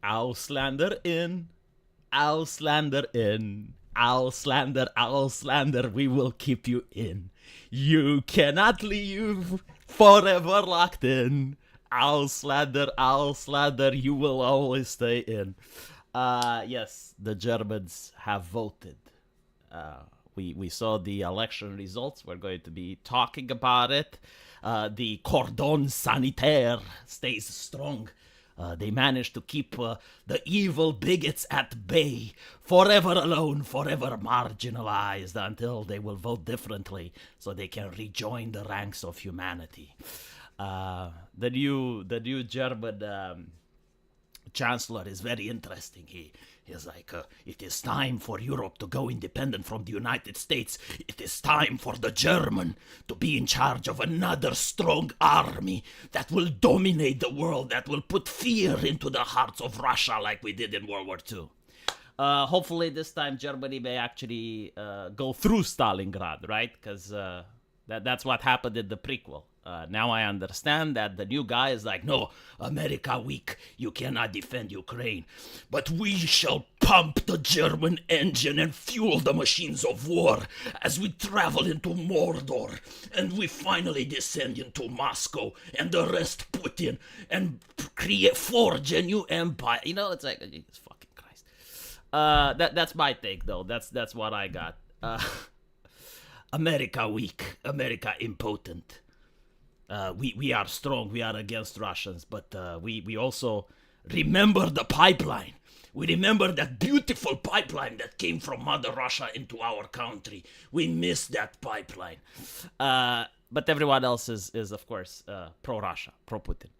Auslander in, Auslander in, Auslander, we will keep you in. You cannot leave, forever locked in. Auslander, you will always stay in. Yes, the Germans have voted. We saw the election results. We're going to be talking about it. The Cordon sanitaire stays strong. They managed to keep the evil bigots at bay, forever alone, forever marginalized, until they will vote differently so they can rejoin the ranks of humanity. The new German Chancellor is very interesting. He's like, it is time for Europe to go independent from the United States. It is time for the German to be in charge of another strong army that will dominate the world, that will put fear into the hearts of Russia like we did in World War II. Hopefully this time Germany may actually go through Stalingrad, right? Because that's what happened in the prequel. Now I understand that the new guy is like, no, America weak, you cannot defend Ukraine. But we shall pump the German engine and fuel the machines of war as we travel into Mordor and we finally descend into Moscow and the rest Putin and forge a new empire. You know, it's like, Jesus fucking Christ. That's my take though. That's what I got. America weak, America impotent. We are strong, we are against Russians, but we also remember the pipeline. We remember that beautiful pipeline that came from Mother Russia into our country. We miss that pipeline. But everyone else is of course, pro-Russia, pro-Putin.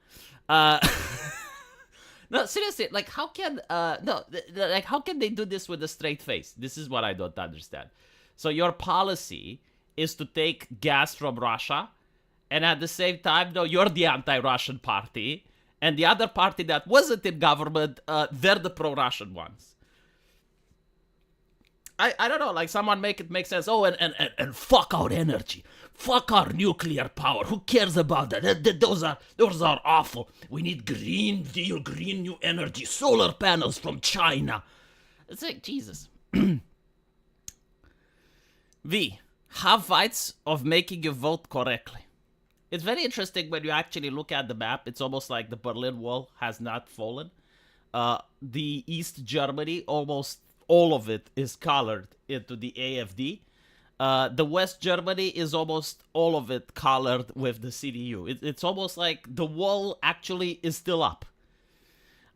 No, seriously, like how can how can they do this with a straight face? This is what I don't understand. So your policy is to take gas from Russia, and at the same time, no, you're the anti-Russian party, and the other party that wasn't in government, they're the pro-Russian ones. I don't know, like someone make it make sense. Oh, and fuck our energy. Fuck our nuclear power. Who cares about that? Those are awful. We need Green Deal, green new energy, solar panels from China. It's like, Jesus. V, have fights of making you vote correctly. It's very interesting when you actually look at the map. It's almost like the Berlin Wall has not fallen. The East Germany, almost all of it is colored into the AfD. The West Germany is almost all of it colored with the CDU. It's almost like the wall actually is still up.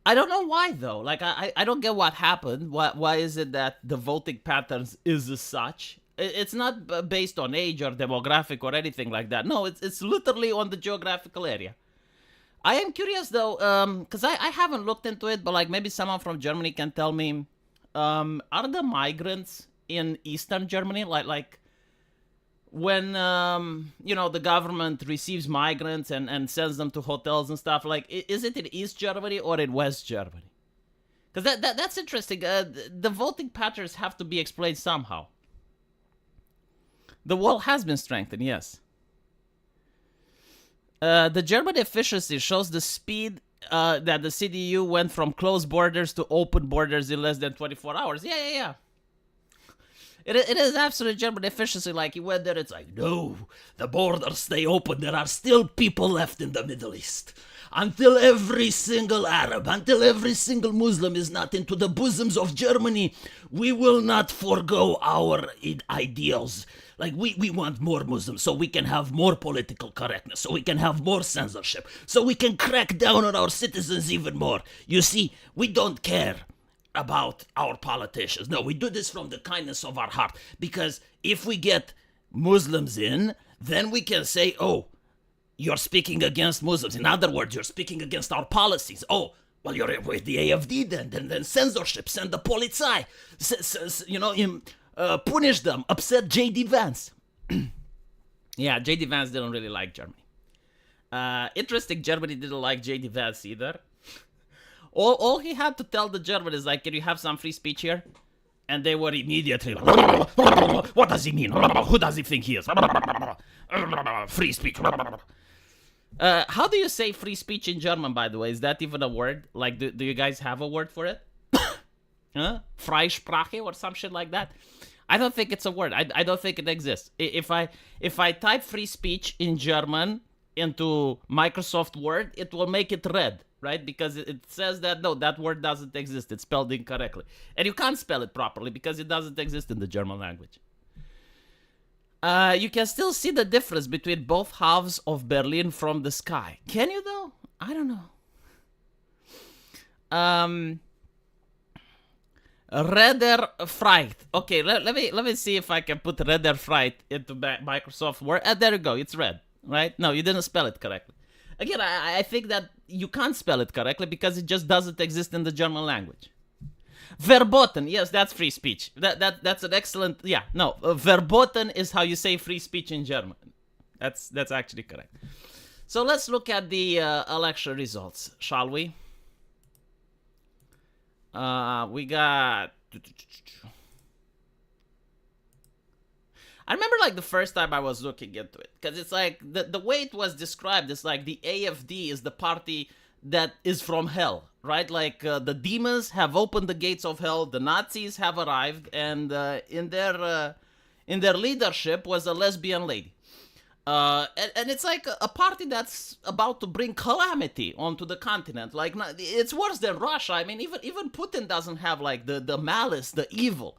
I don't know why though. Like I don't get what happened. Why is it that the voting patterns is as such? It's not based on age or demographic or anything like that. No, it's literally on the geographical area. I am curious though, because I haven't looked into it, but like maybe someone from Germany can tell me, are the migrants in Eastern Germany, like when, the government receives migrants and sends them to hotels and stuff, like, is it in East Germany or in West Germany? Because that's interesting. The voting patterns have to be explained somehow. The wall has been strengthened, yes. The German efficiency shows the speed that the CDU went from closed borders to open borders in less than 24 hours. Yeah. It is absolute German efficiency. Like, you went there, it's like, no, the borders stay open. There are still people left in the Middle East. Until every single Arab, until every single Muslim is not into the bosoms of Germany, we will not forego our ideals. Like, we want more Muslims so we can have more political correctness, so we can have more censorship, so we can crack down on our citizens even more. You see, we don't care about our politicians. No, we do this from the kindness of our heart, because if we get Muslims in, then we can say, oh, you're speaking against Muslims. In other words, you're speaking against our policies. Oh, well, you're with the AfD then censorship, send the Polizei, punish them, upset J.D. Vance. Yeah, J.D. Vance didn't really like Germany. Interesting, Germany didn't like J.D. Vance either. All he had to tell the German is like, can you have some free speech here? And they were immediately like, what does he mean? Who does he think he is? Free speech. How do you say free speech in German, by the way? Is that even a word? Like, do you guys have a word for it? Freisprache or some shit like that? I don't think it's a word. I don't think it exists. If I type free speech in German into Microsoft Word, it will make it red, right? Because it says that, no, that word doesn't exist. It's spelled incorrectly. And you can't spell it properly because it doesn't exist in the German language. You can still see the difference between both halves of Berlin from the sky. Can you, though? I don't know. Redder Fright. Okay, let me see if I can put Redder Fright into Microsoft Word. There you go. It's red, right? No, you didn't spell it correctly. Again, I think that you can't spell it correctly because it just doesn't exist in the German language. Verboten, yes, that's free speech. That's an excellent, yeah, no, verboten is how you say free speech in German. That's actually correct. So let's look at the election results, shall we? We got... I remember like the first time I was looking into it, because it's like the way it was described is like the AFD is the party that is from hell, right? Like the demons have opened the gates of hell, the Nazis have arrived, and in their leadership was a lesbian lady. And it's like a party that's about to bring calamity onto the continent. Like, it's worse than Russia. I mean, even Putin doesn't have like the malice, the evil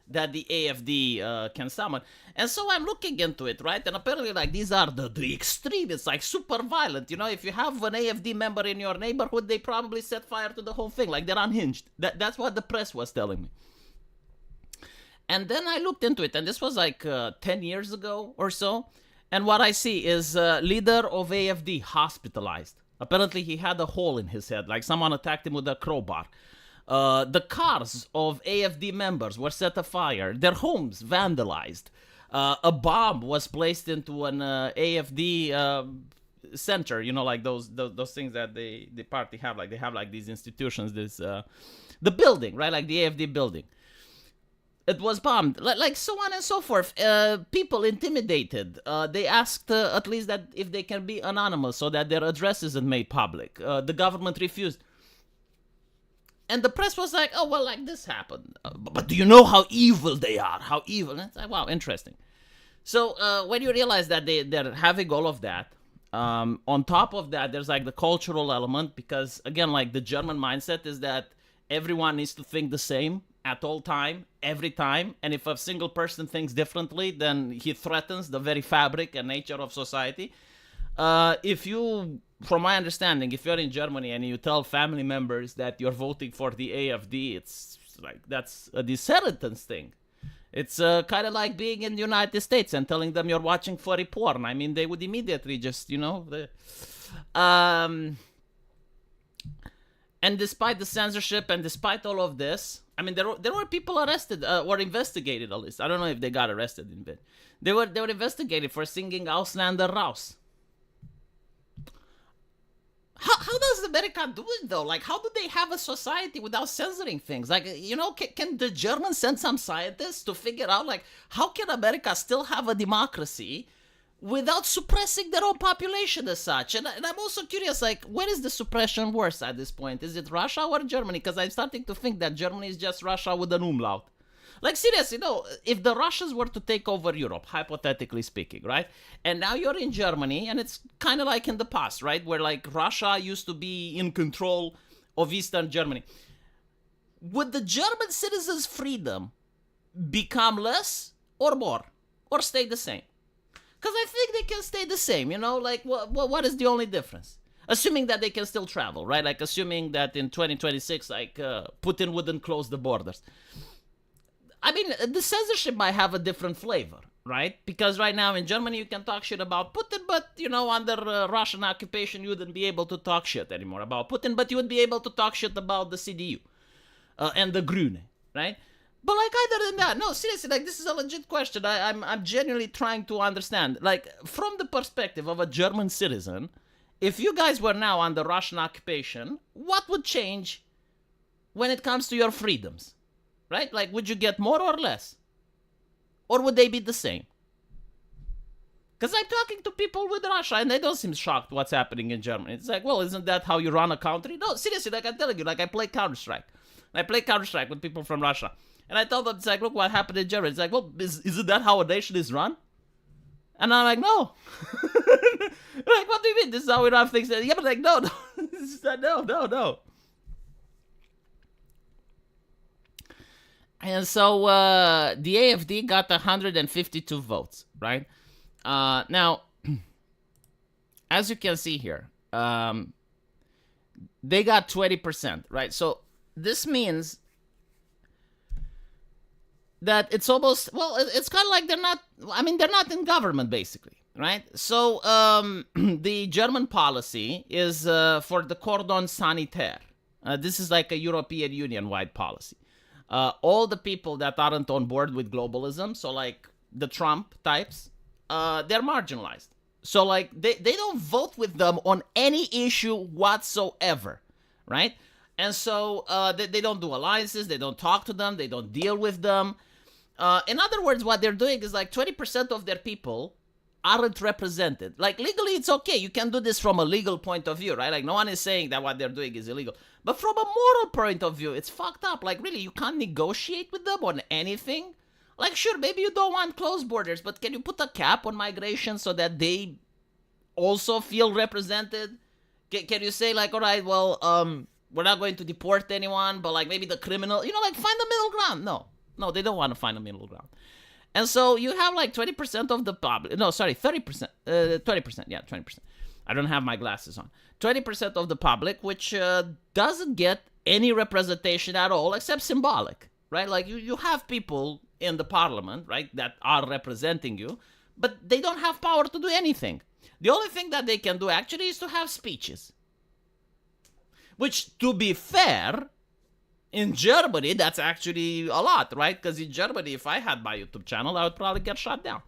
that the AFD can summon. And so I'm looking into it, right? And apparently, like, these are the extreme. It's like super violent. You know, if you have an AFD member in your neighborhood, they probably set fire to the whole thing. Like, they're unhinged. That's what the press was telling me. And then I looked into it, and this was like 10 years ago or so. And what I see is leader of AFD hospitalized. Apparently, he had a hole in his head, like someone attacked him with a crowbar. The cars of AFD members were set afire. Their homes vandalized. A bomb was placed into an AFD center. You know, like those things that the party have. Like they have like these institutions. This the building, right? Like the AFD building. It was bombed, like so on and so forth. People intimidated. They asked at least that if they can be anonymous so that their address isn't made public. The government refused. And the press was like, oh, well, like this happened. But do you know how evil they are? How evil? And it's like, wow, interesting. So when you realize that they're having all of that, on top of that, there's like the cultural element. Because, again, like the German mindset is that everyone needs to think the same at all time, every time, and if a single person thinks differently, then he threatens the very fabric and nature of society. If you, from my understanding, if you're in Germany and you tell family members that you're voting for the AFD, it's like, that's a disinheritance thing. It's kind of like being in the United States and telling them you're watching furry porn. I mean, they would immediately just, you know, and despite the censorship and despite all of this, I mean, there were people arrested or investigated at least. I don't know if they got arrested in bed. They were investigated for singing Ausländer raus. How does America do it though? Like, how do they have a society without censoring things? Like, you know, can the Germans send some scientists to figure out like how can America still have a democracy without suppressing their own population as such? And I'm also curious, like, where is the suppression worse at this point? Is it Russia or Germany? Because I'm starting to think that Germany is just Russia with an umlaut. Like, seriously, no, if the Russians were to take over Europe, hypothetically speaking, right? And now you're in Germany, and it's kind of like in the past, right? Where, like, Russia used to be in control of Eastern Germany. Would the German citizens' freedom become less or more? Or stay the same? Because I think they can stay the same, you know? Like, what is the only difference? Assuming that they can still travel, right? Like, assuming that in 2026, like, Putin wouldn't close the borders. I mean, the censorship might have a different flavor, right? Because right now in Germany, you can talk shit about Putin, but, you know, under Russian occupation, you wouldn't be able to talk shit anymore about Putin, but you would be able to talk shit about the CDU and the Grüne, right? But, like, other than that, no, seriously, like, this is a legit question. I'm genuinely trying to understand. Like, from the perspective of a German citizen, if you guys were now under Russian occupation, what would change when it comes to your freedoms? Right? Like, would you get more or less? Or would they be the same? Because I'm talking to people with Russia, and they don't seem shocked what's happening in Germany. It's like, well, isn't that how you run a country? No, seriously, like I'm telling you, like I play Counter-Strike. I play Counter-Strike with people from Russia. And I told them, it's like, look what happened in Germany. It's like, well, isn't that how a nation is run? And I'm like, no. Like, what do you mean? This is how we run things. Yeah, but like, no. No. And so the AFD got 152 votes, right? Now, as you can see here, they got 20%, right? So this means that it's almost, well, it's kind of like they're not in government, basically, right? So the German policy is for the Cordon sanitaire. This is like a European Union-wide policy. All the people that aren't on board with globalism, so like the Trump types, they're marginalized. So like they don't vote with them on any issue whatsoever, right? And so they don't do alliances, they don't talk to them, they don't deal with them. In other words, what they're doing is like 20% of their people aren't represented. Like legally, it's okay. You can do this from a legal point of view, right? Like no one is saying that what they're doing is illegal. But from a moral point of view, it's fucked up. Like really, you can't negotiate with them on anything. Like sure, maybe you don't want closed borders, but can you put a cap on migration so that they also feel represented? Can you say like, all right, well, we're not going to deport anyone, but like maybe the criminal, like find the middle ground? No, they don't want to find a middle ground. And so you have like 20% of the public. No, sorry, 30%. 20%. Yeah, 20%. I don't have my glasses on. 20% of the public, which doesn't get any representation at all, except symbolic, right? Like you have people in the parliament, right, that are representing you, but they don't have power to do anything. The only thing that they can do actually is to have speeches. Which, to be fair, in Germany, that's actually a lot, right? Because in Germany, if I had my YouTube channel, I would probably get shut down.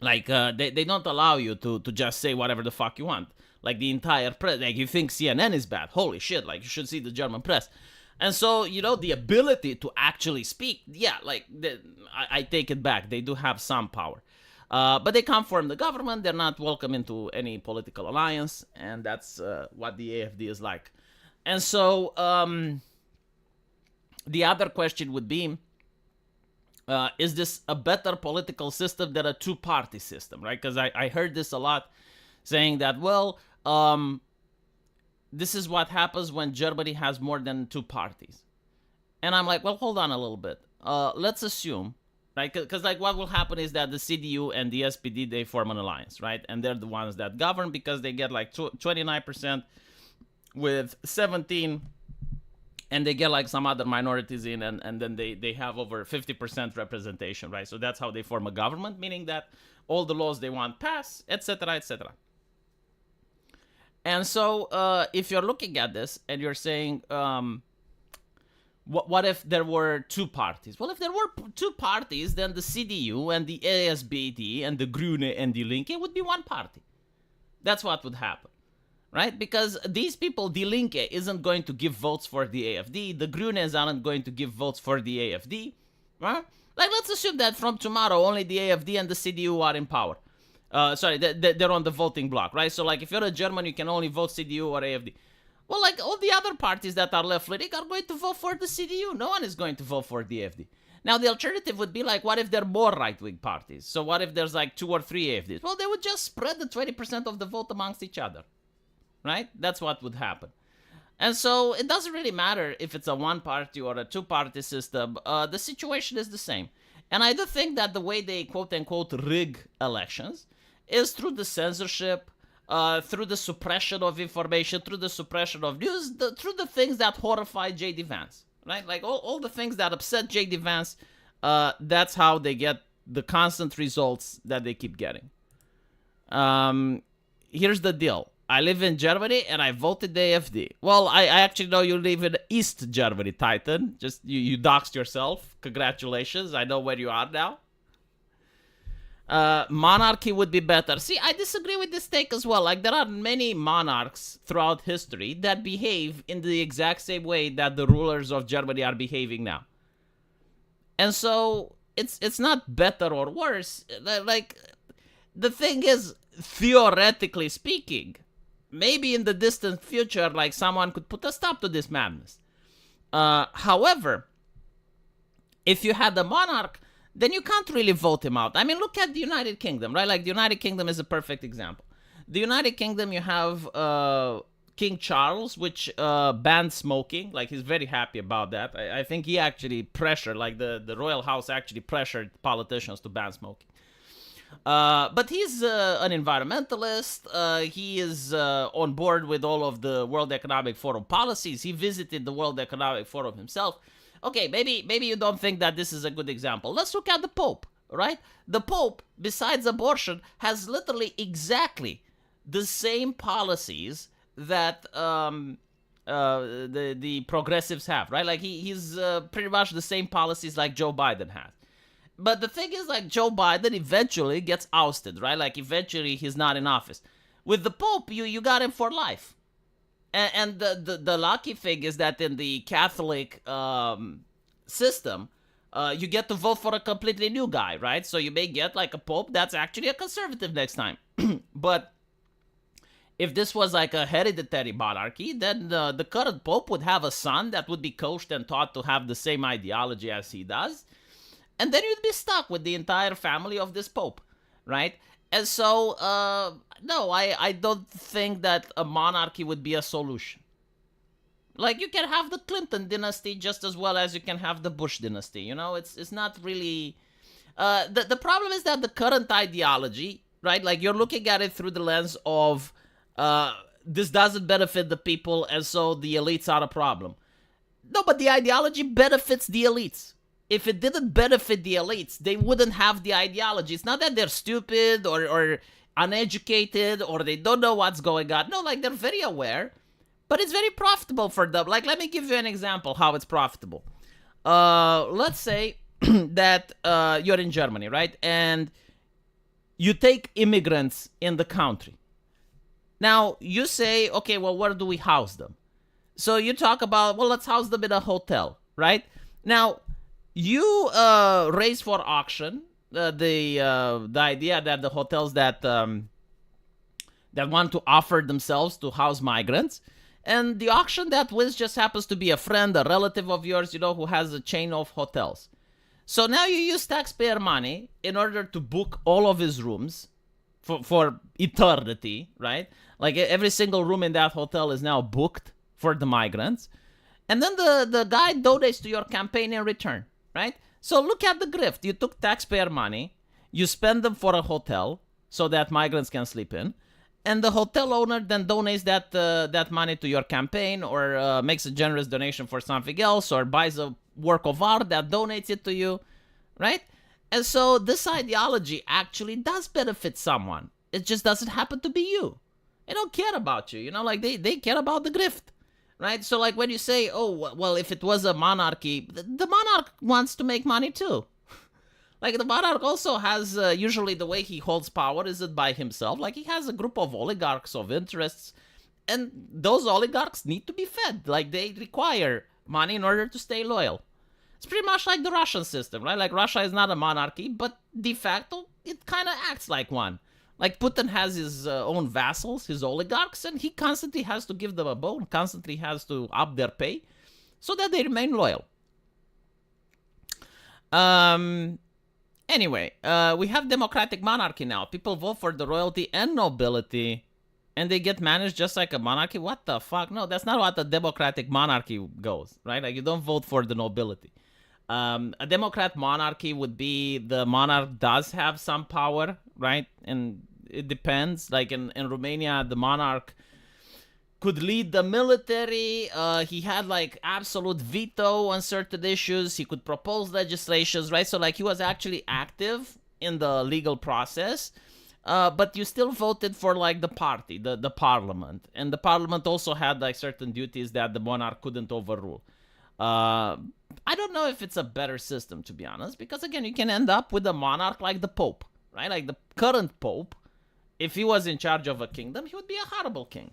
Like, they don't allow you to just say whatever the fuck you want. Like, the entire press, like, you think CNN is bad. Holy shit, like, you should see the German press. And so, the ability to actually speak, yeah, like, I take it back. They do have some power. But they can't form the government. They're not welcome into any political alliance. And that's what the AFD is like. And so, the other question would be, is this a better political system than a two-party system, right? Because I heard this a lot, saying that, well, this is what happens when Germany has more than two parties. And I'm like, well, hold on a little bit. Let's assume, right? Because like what will happen is that the CDU and the SPD, they form an alliance, right? And they're the ones that govern because they get like 29% with 17%. And they get like some other minorities in, and then they have over 50% representation, right? So that's how they form a government, meaning that all the laws they want pass, etc., etc. And so if you're looking at this and you're saying, what if there were two parties? Well, if there were two parties, then the CDU and the ASBD and the Grüne and die Linke would be one party. That's what would happen. Right? Because these people, Die Linke isn't going to give votes for the AFD. The Grünes aren't going to give votes for the AFD. Right? Like, let's assume that from tomorrow, only the AFD and the CDU are in power. They're on the voting block, right? So, like, if you're a German, you can only vote CDU or AFD. Well, like, all the other parties that are left-leaning are going to vote for the CDU. No one is going to vote for the AFD. Now, the alternative would be, like, what if there are more right-wing parties? So what if there's, like, 2 or 3 AFDs? Well, they would just spread the 20% of the vote amongst each other. Right? That's what would happen. And so it doesn't really matter if it's a one-party or a two-party system. The situation is the same. And I do think that the way they quote-unquote rig elections is through the censorship, through the suppression of information, through the suppression of news, through the things that horrify J.D. Vance. Right? Like all the things that upset J.D. Vance, that's how they get the constant results that they keep getting. Here's the deal. I live in Germany and I voted the AFD. Well, I actually know you live in East Germany, Titan. Just you doxed yourself. Congratulations. I know where you are now. Monarchy would be better. See, I disagree with this take as well. Like, there are many monarchs throughout history that behave in the exact same way that the rulers of Germany are behaving now. And so it's not better or worse. Like, the thing is, theoretically speaking, maybe in the distant future, like, someone could put a stop to this madness. However, if you had a monarch, then you can't really vote him out. I mean, look at the United Kingdom, right? Like, the United Kingdom is a perfect example. The United Kingdom, you have King Charles, which banned smoking. Like, he's very happy about that. I think he actually pressured, like, the royal house actually pressured politicians to ban smoking. But he's an environmentalist. He is on board with all of the World Economic Forum policies. He visited the World Economic Forum himself. Okay, maybe you don't think that this is a good example. Let's look at the Pope, right? The Pope, besides abortion, has literally exactly the same policies that the progressives have, right? Like, he's pretty much the same policies like Joe Biden has. But the thing is, like, Joe Biden eventually gets ousted, right? Like, eventually he's not in office. With the Pope, you got him for life. And the lucky thing is that in the Catholic system, you get to vote for a completely new guy, right? So you may get, like, a Pope that's actually a conservative next time. But if this was like a hereditary monarchy, then the current Pope would have a son that would be coached and taught to have the same ideology as he does. And then you'd be stuck with the entire family of this Pope, right? And so, no, I don't think that a monarchy would be a solution. Like, you can have the Clinton dynasty just as well as you can have the Bush dynasty, you know? It's not really... the problem is that the current ideology, right? Like, you're looking at it through the lens of this doesn't benefit the people, and so the elites are a problem. No, but the ideology benefits the elites. If it didn't benefit the elites, they wouldn't have the ideology. It's not that they're stupid or uneducated or they don't know what's going on. No, like, they're very aware, but it's very profitable for them. Like, let me give you an example how it's profitable. Let's say that you're in Germany, right? And you take immigrants in the country. Now, you say, okay, well, where do we house them? So you talk about, well, let's house them in a hotel, right? Now, you raise for auction the idea that the hotels that want to offer themselves to house migrants, and the auction that wins just happens to be a friend, a relative of yours, you know, who has a chain of hotels. So now you use taxpayer money in order to book all of his rooms for eternity, right? Like, every single room in that hotel is now booked for the migrants. And then the guy donates to your campaign in return, right? So look at the grift. You took taxpayer money, you spend them for a hotel so that migrants can sleep in, and the hotel owner then donates that money to your campaign, or makes a generous donation for something else, or buys a work of art that donates it to you, right? And so this ideology actually does benefit someone. It just doesn't happen to be you. They don't care about you, you know, like they care about the grift. Right? So, like, when you say, oh, well, if it was a monarchy, the monarch wants to make money too. Like, the monarch also has, usually the way he holds power is it by himself. Like, he has a group of oligarchs of interests, and those oligarchs need to be fed. Like, they require money in order to stay loyal. It's pretty much like the Russian system, right? Like, Russia is not a monarchy, but de facto, it kind of acts like one. Like, Putin has his own vassals, his oligarchs, and he constantly has to give them a bone, constantly has to up their pay so that they remain loyal. Anyway, we have democratic monarchy now. People vote for the royalty and nobility, and they get managed just like a monarchy. What the fuck? No, that's not what a democratic monarchy goes, right? Like, you don't vote for the nobility. A democrat monarchy would be the monarch does have some power, right? And it depends. Like, in Romania, the monarch could lead the military. He had, like, absolute veto on certain issues. He could propose legislations, right? So, like, he was actually active in the legal process. But you still voted for, like, the party, the parliament. And the parliament also had, like, certain duties that the monarch couldn't overrule. I don't know if it's a better system, to be honest, because, again, you can end up with a monarch like the Pope, right? Like, the current Pope, if he was in charge of a kingdom, he would be a horrible king.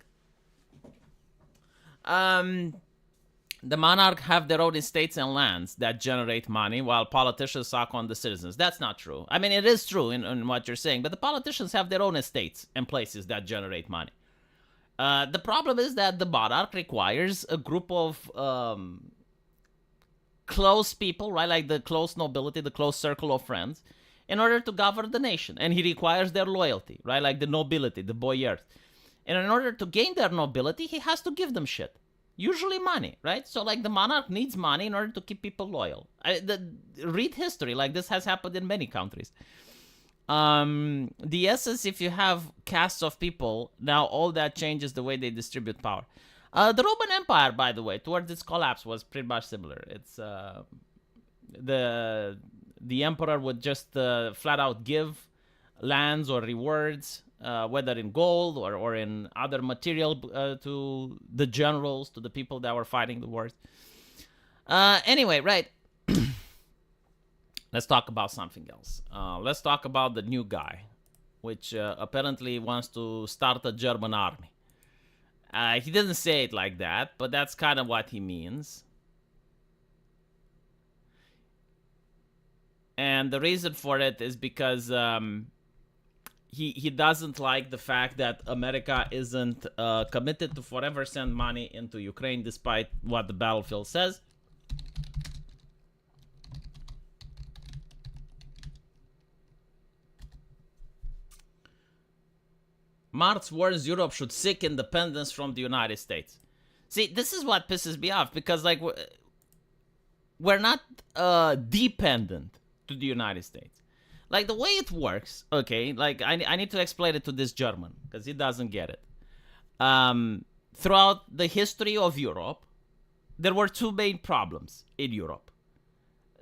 the monarch have their own estates and lands that generate money while politicians suck on the citizens. That's not true. I mean, it is true in what you're saying, but the politicians have their own estates and places that generate money. The problem is that the monarch requires a group of close people, right? Like the close nobility, the close circle of friends, in order to govern the nation. And he requires their loyalty, right? Like the nobility, the boyars. And in order to gain their nobility, he has to give them shit. Usually money, right? So like the monarch needs money in order to keep people loyal. Read history, like this has happened in many countries. The essence, if you have castes of people, now all that changes the way they distribute power. The Roman Empire, by the way, towards its collapse was pretty much similar. It's the emperor would just flat out give lands or rewards, whether in gold or in other material, to the generals, to the people that were fighting the wars. Anyway, right. Let's talk about something else. Let's talk about the new guy, which apparently wants to start a German army. He didn't say it like that, but that's kind of what he means. And the reason for it is because he doesn't like the fact that America isn't committed to forever send money into Ukraine, despite what the battlefield says. Marx warns Europe should seek independence from the United States. See, this is what pisses me off, because like we're not dependent to the United States. Like the way it works, okay, like I need to explain it to this German because he doesn't get it. Throughout the history of Europe, there were two main problems in Europe.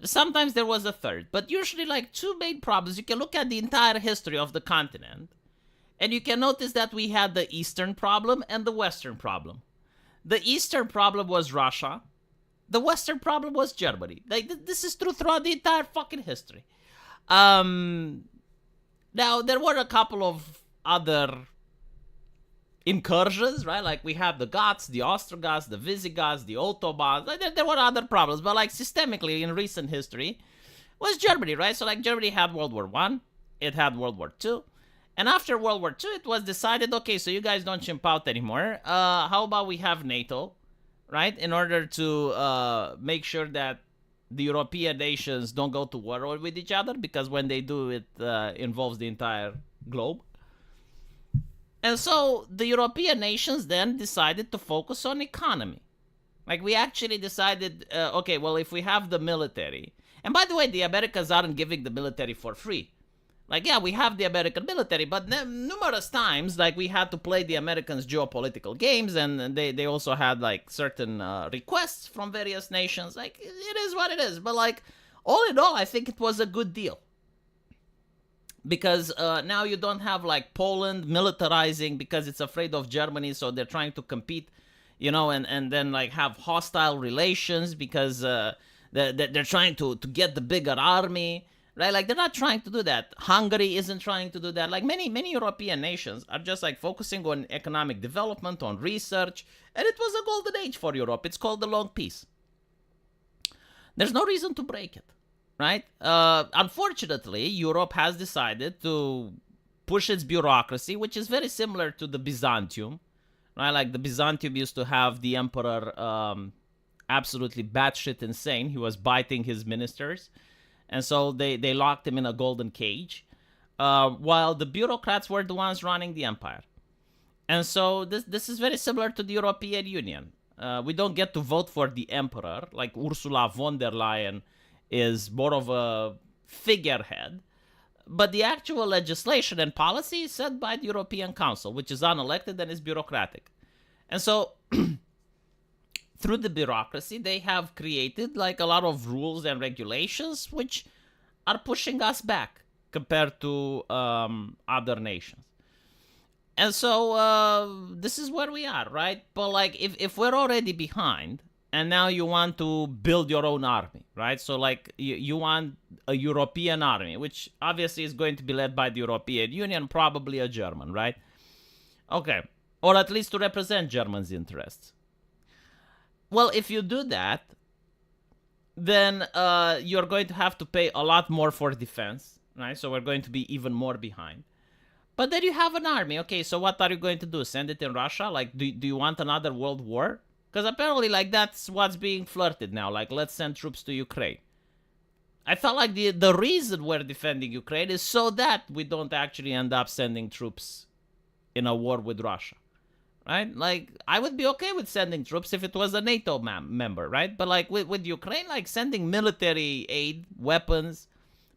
Sometimes there was a third, but usually like two main problems. You can look at the entire history of the continent, and you can notice that we had the Eastern problem and the Western problem. The Eastern problem was Russia. The Western problem was Germany. Like, this is true throughout the entire fucking history. Now, there were a couple of other incursions, right? Like, we had the Goths, the Ostrogoths, the Visigoths, the Ottomans. Like, there were other problems, but, like, systemically, in recent history, was Germany, right? So, like, Germany had World War I. It had World War II. And after World War II, it was decided, okay, so you guys don't chimp out anymore. How about we have NATO, right? In order to make sure that the European nations don't go to war with each other, because when they do, it involves the entire globe. And so the European nations then decided to focus on economy. Like, we actually decided, okay, well, if we have the military, and by the way, the Americans aren't giving the military for free. Like, yeah, we have the American military, but numerous times, like, we had to play the Americans' geopolitical games, and they also had, like, certain requests from various nations. Like, it is what it is. But, like, all in all, I think it was a good deal. Because now you don't have, like, Poland militarizing because it's afraid of Germany, so they're trying to compete, you know, and then, like, have hostile relations because they're trying to get the bigger army. Right, like they're not trying to do that. Hungary isn't trying to do that. Like many European nations are just like focusing on economic development, on research, and it was a golden age for Europe. It's called the Long Peace. There's no reason to break it, right? Unfortunately, Europe has decided to push its bureaucracy, which is very similar to the Byzantium, right? Like the Byzantium used to have the emperor absolutely batshit insane. He was biting his ministers. And so they locked him in a golden cage, while the bureaucrats were the ones running the empire. And so this is very similar to the European Union. We don't get to vote for the emperor, like Ursula von der Leyen is more of a figurehead. But the actual legislation and policy is set by the European Council, which is unelected and is bureaucratic. And so through the bureaucracy, they have created like a lot of rules and regulations which are pushing us back compared to other nations. And so this is where we are, right? But like if we're already behind and now you want to build your own army, right? So like you want a European army, which obviously is going to be led by the European Union, probably a German, right? Okay. Or at least to represent Germans' interests. Well, if you do that, then you're going to have to pay a lot more for defense, right? So we're going to be even more behind. But then you have an army. Okay, so what are you going to do? Send it in Russia? Like, do you want another world war? Because apparently, like, that's what's being flirted now. Like, let's send troops to Ukraine. I felt like the reason we're defending Ukraine is so that we don't actually end up sending troops in a war with Russia, right? Like, I would be okay with sending troops if it was a NATO member, right? But, like, with Ukraine, like, sending military aid, weapons,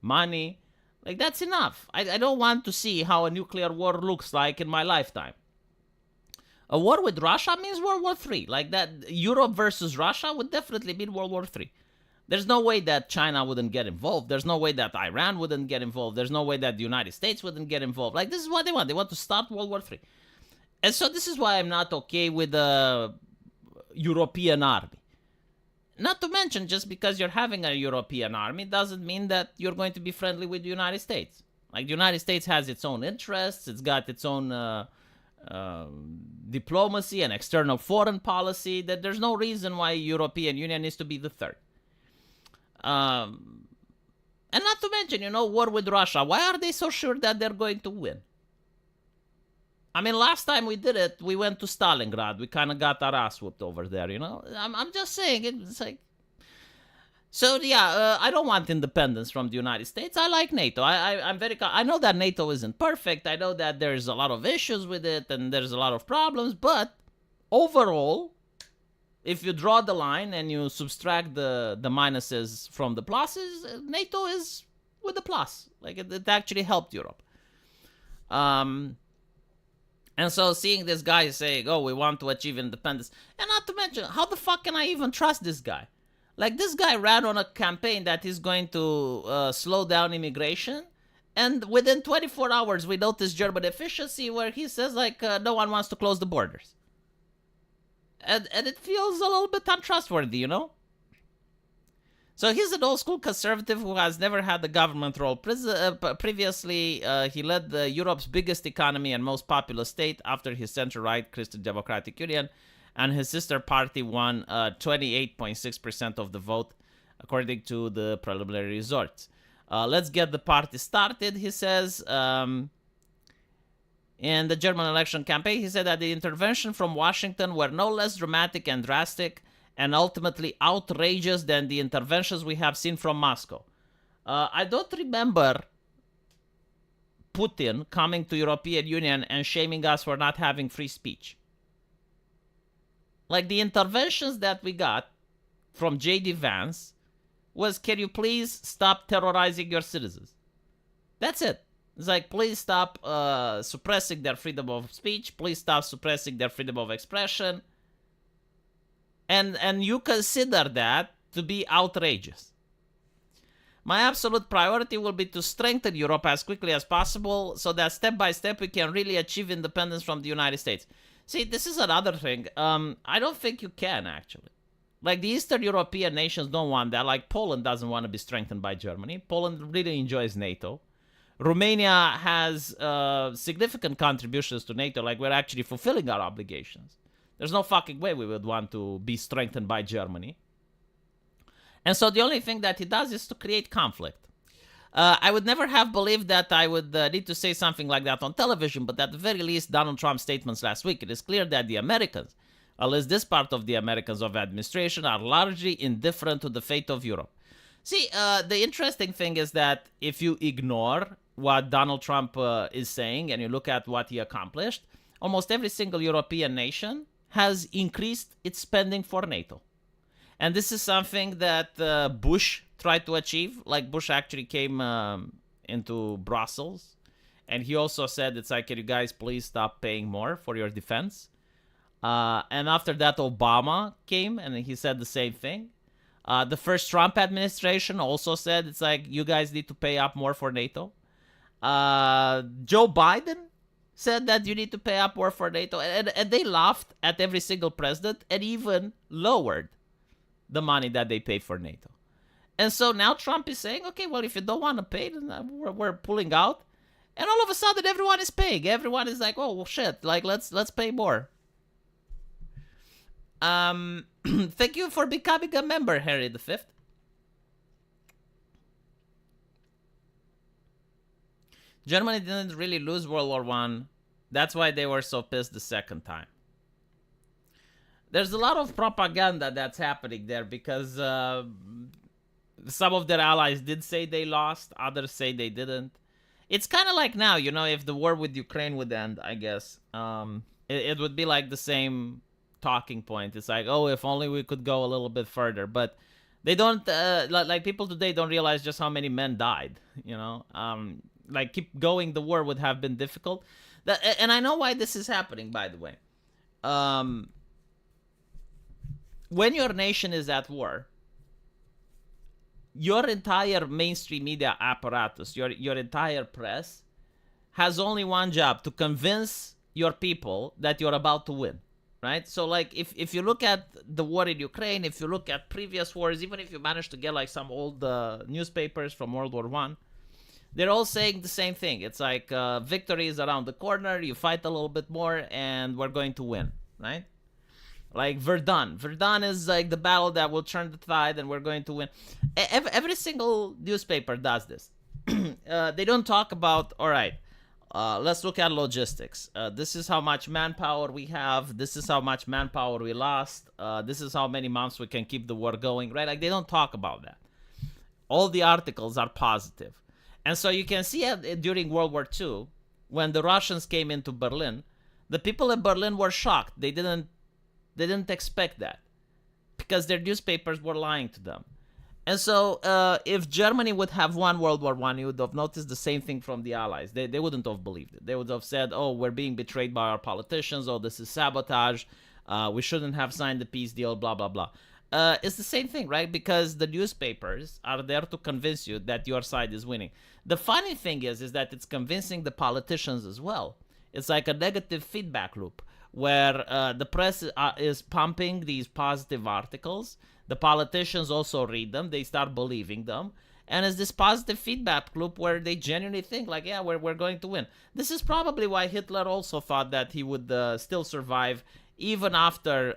money, like, that's enough. I don't want to see how a nuclear war looks like in my lifetime. A war with Russia means World War III. Like, that Europe versus Russia would definitely mean World War III. There's no way that China wouldn't get involved. There's no way that Iran wouldn't get involved. There's no way that the United States wouldn't get involved. Like, this is what they want. They want to start World War III. And so this is why I'm not okay with a European army. Not to mention, just because you're having a European army doesn't mean that you're going to be friendly with the United States. Like, the United States has its own interests. It's got its own diplomacy and external foreign policy. That there's no reason why European Union needs to be the third. And not to mention, war with Russia. Why are they so sure that they're going to win? I mean, last time we did it, we went to Stalingrad. We kind of got our ass whooped over there, I'm just saying, it's like... So, yeah, I don't want independence from the United States. I like NATO. I know that NATO isn't perfect. I know that there's a lot of issues with it, and there's a lot of problems, but overall, if you draw the line and you subtract the minuses from the pluses, NATO is with the plus. Like, it actually helped Europe. And so seeing this guy saying, oh, we want to achieve independence, and not to mention, how the fuck can I even trust this guy? Like, this guy ran on a campaign that is going to slow down immigration, and within 24 hours, we noticed German efficiency where he says, like, no one wants to close the borders. And it feels a little bit untrustworthy, So he's an old school conservative who has never had a government role. Previously, he led Europe's biggest economy and most populous state after his center-right Christian Democratic Union, and his sister party won 28.6% of the vote, according to the preliminary results. Let's get the party started, he says. In the German election campaign, he said that the intervention from Washington were no less dramatic and drastic and ultimately outrageous than the interventions we have seen from Moscow. I don't remember Putin coming to European Union and shaming us for not having free speech. Like, the interventions that we got from J.D. Vance was, can you please stop terrorizing your citizens? That's it. It's like, please stop suppressing their freedom of speech. Please stop suppressing their freedom of expression. And you consider that to be outrageous. My absolute priority will be to strengthen Europe as quickly as possible so that step by step we can really achieve independence from the United States. See, this is another thing. I don't think you can, actually. Like, the Eastern European nations don't want that. Like, Poland doesn't want to be strengthened by Germany. Poland really enjoys NATO. Romania has significant contributions to NATO. Like, we're actually fulfilling our obligations. There's no fucking way we would want to be strengthened by Germany. And so the only thing that he does is to create conflict. I would never have believed that I would need to say something like that on television, but at the very least, Donald Trump's statements last week, it is clear that the Americans, at least this part of the Americans of administration, are largely indifferent to the fate of Europe. See, the interesting thing is that if you ignore what Donald Trump is saying and you look at what he accomplished, almost every single European nation has increased its spending for NATO. And this is something that Bush tried to achieve. Like, Bush actually came into Brussels, and he also said, it's like, can you guys please stop paying more for your defense? And after that, Obama came, and he said the same thing. The first Trump administration also said, it's like, you guys need to pay up more for NATO. Joe Biden said that you need to pay up more for NATO. And they laughed at every single president and even lowered the money that they pay for NATO. And so now Trump is saying, okay, well, if you don't want to pay, then we're pulling out. And all of a sudden, everyone is paying. Everyone is like, oh, well, shit, like, let's pay more. Thank you for becoming a member, Harry V. Germany didn't really lose World War One. That's why they were so pissed the second time. There's a lot of propaganda that's happening there because some of their allies did say they lost, others say they didn't. It's kind of like now, if the war with Ukraine would end, I guess, it would be like the same talking point. It's like, oh, if only we could go a little bit further. But they don't, like people today don't realize just how many men died, like keep going, the war would have been difficult. And I know why this is happening, by the way. When your nation is at war, your entire mainstream media apparatus, your entire press, has only one job: to convince your people that you're about to win, right? So, like, if you look at the war in Ukraine, if you look at previous wars, even if you manage to get, like, some old newspapers from World War One, they're all saying the same thing. It's like, victory is around the corner, you fight a little bit more, and we're going to win, right? Like Verdun. Verdun is like the battle that will turn the tide and we're going to win. Every single newspaper does this. They don't talk about, all right, let's look at logistics. This is how much manpower we have. This is how much manpower we lost. This is how many months we can keep the war going, right? Like, they don't talk about that. All the articles are positive. And so you can see it during World War II, when the Russians came into Berlin, the people in Berlin were shocked. They didn't expect that because their newspapers were lying to them. And so if Germany would have won World War I, you would have noticed the same thing from the Allies. They wouldn't have believed it. They would have said, oh, we're being betrayed by our politicians. Oh, this is sabotage. We shouldn't have signed the peace deal, blah, blah, blah. It's the same thing, right? Because the newspapers are there to convince you that your side is winning. The funny thing is that it's convincing the politicians as well. It's like a negative feedback loop, where the press is pumping these positive articles. The politicians also read them. They start believing them. And it's this positive feedback loop where they genuinely think, like, yeah, we're going to win. This is probably why Hitler also thought that he would still survive even after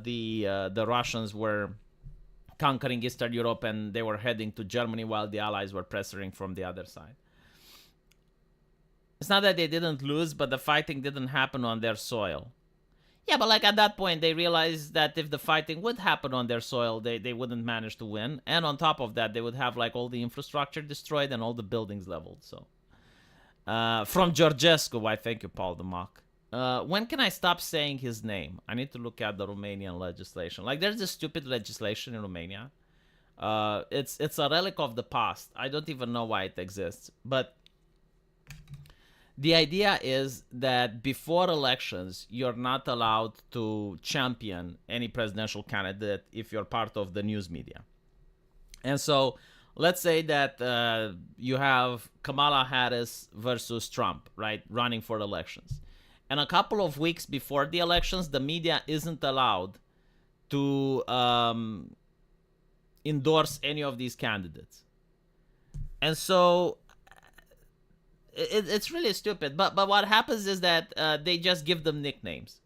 the Russians were conquering Eastern Europe and they were heading to Germany while the Allies were pressuring from the other side. It's not that they didn't lose, but the fighting didn't happen on their soil. Yeah, but like at that point, they realized that if the fighting would happen on their soil, they wouldn't manage to win. And on top of that, they would have like all the infrastructure destroyed and all the buildings leveled. So, from Georgescu, why thank you, Paul the Mock. When can I stop saying his name? I need to look at the Romanian legislation. Like, there's this stupid legislation in Romania. It's a relic of the past. I don't even know why it exists. But the idea is that before elections, you're not allowed to champion any presidential candidate if you're part of the news media. And so let's say that you have Kamala Harris versus Trump, right, running for elections. And a couple of weeks before the elections, the media isn't allowed to endorse any of these candidates. And so it's really stupid. But what happens is that they just give them nicknames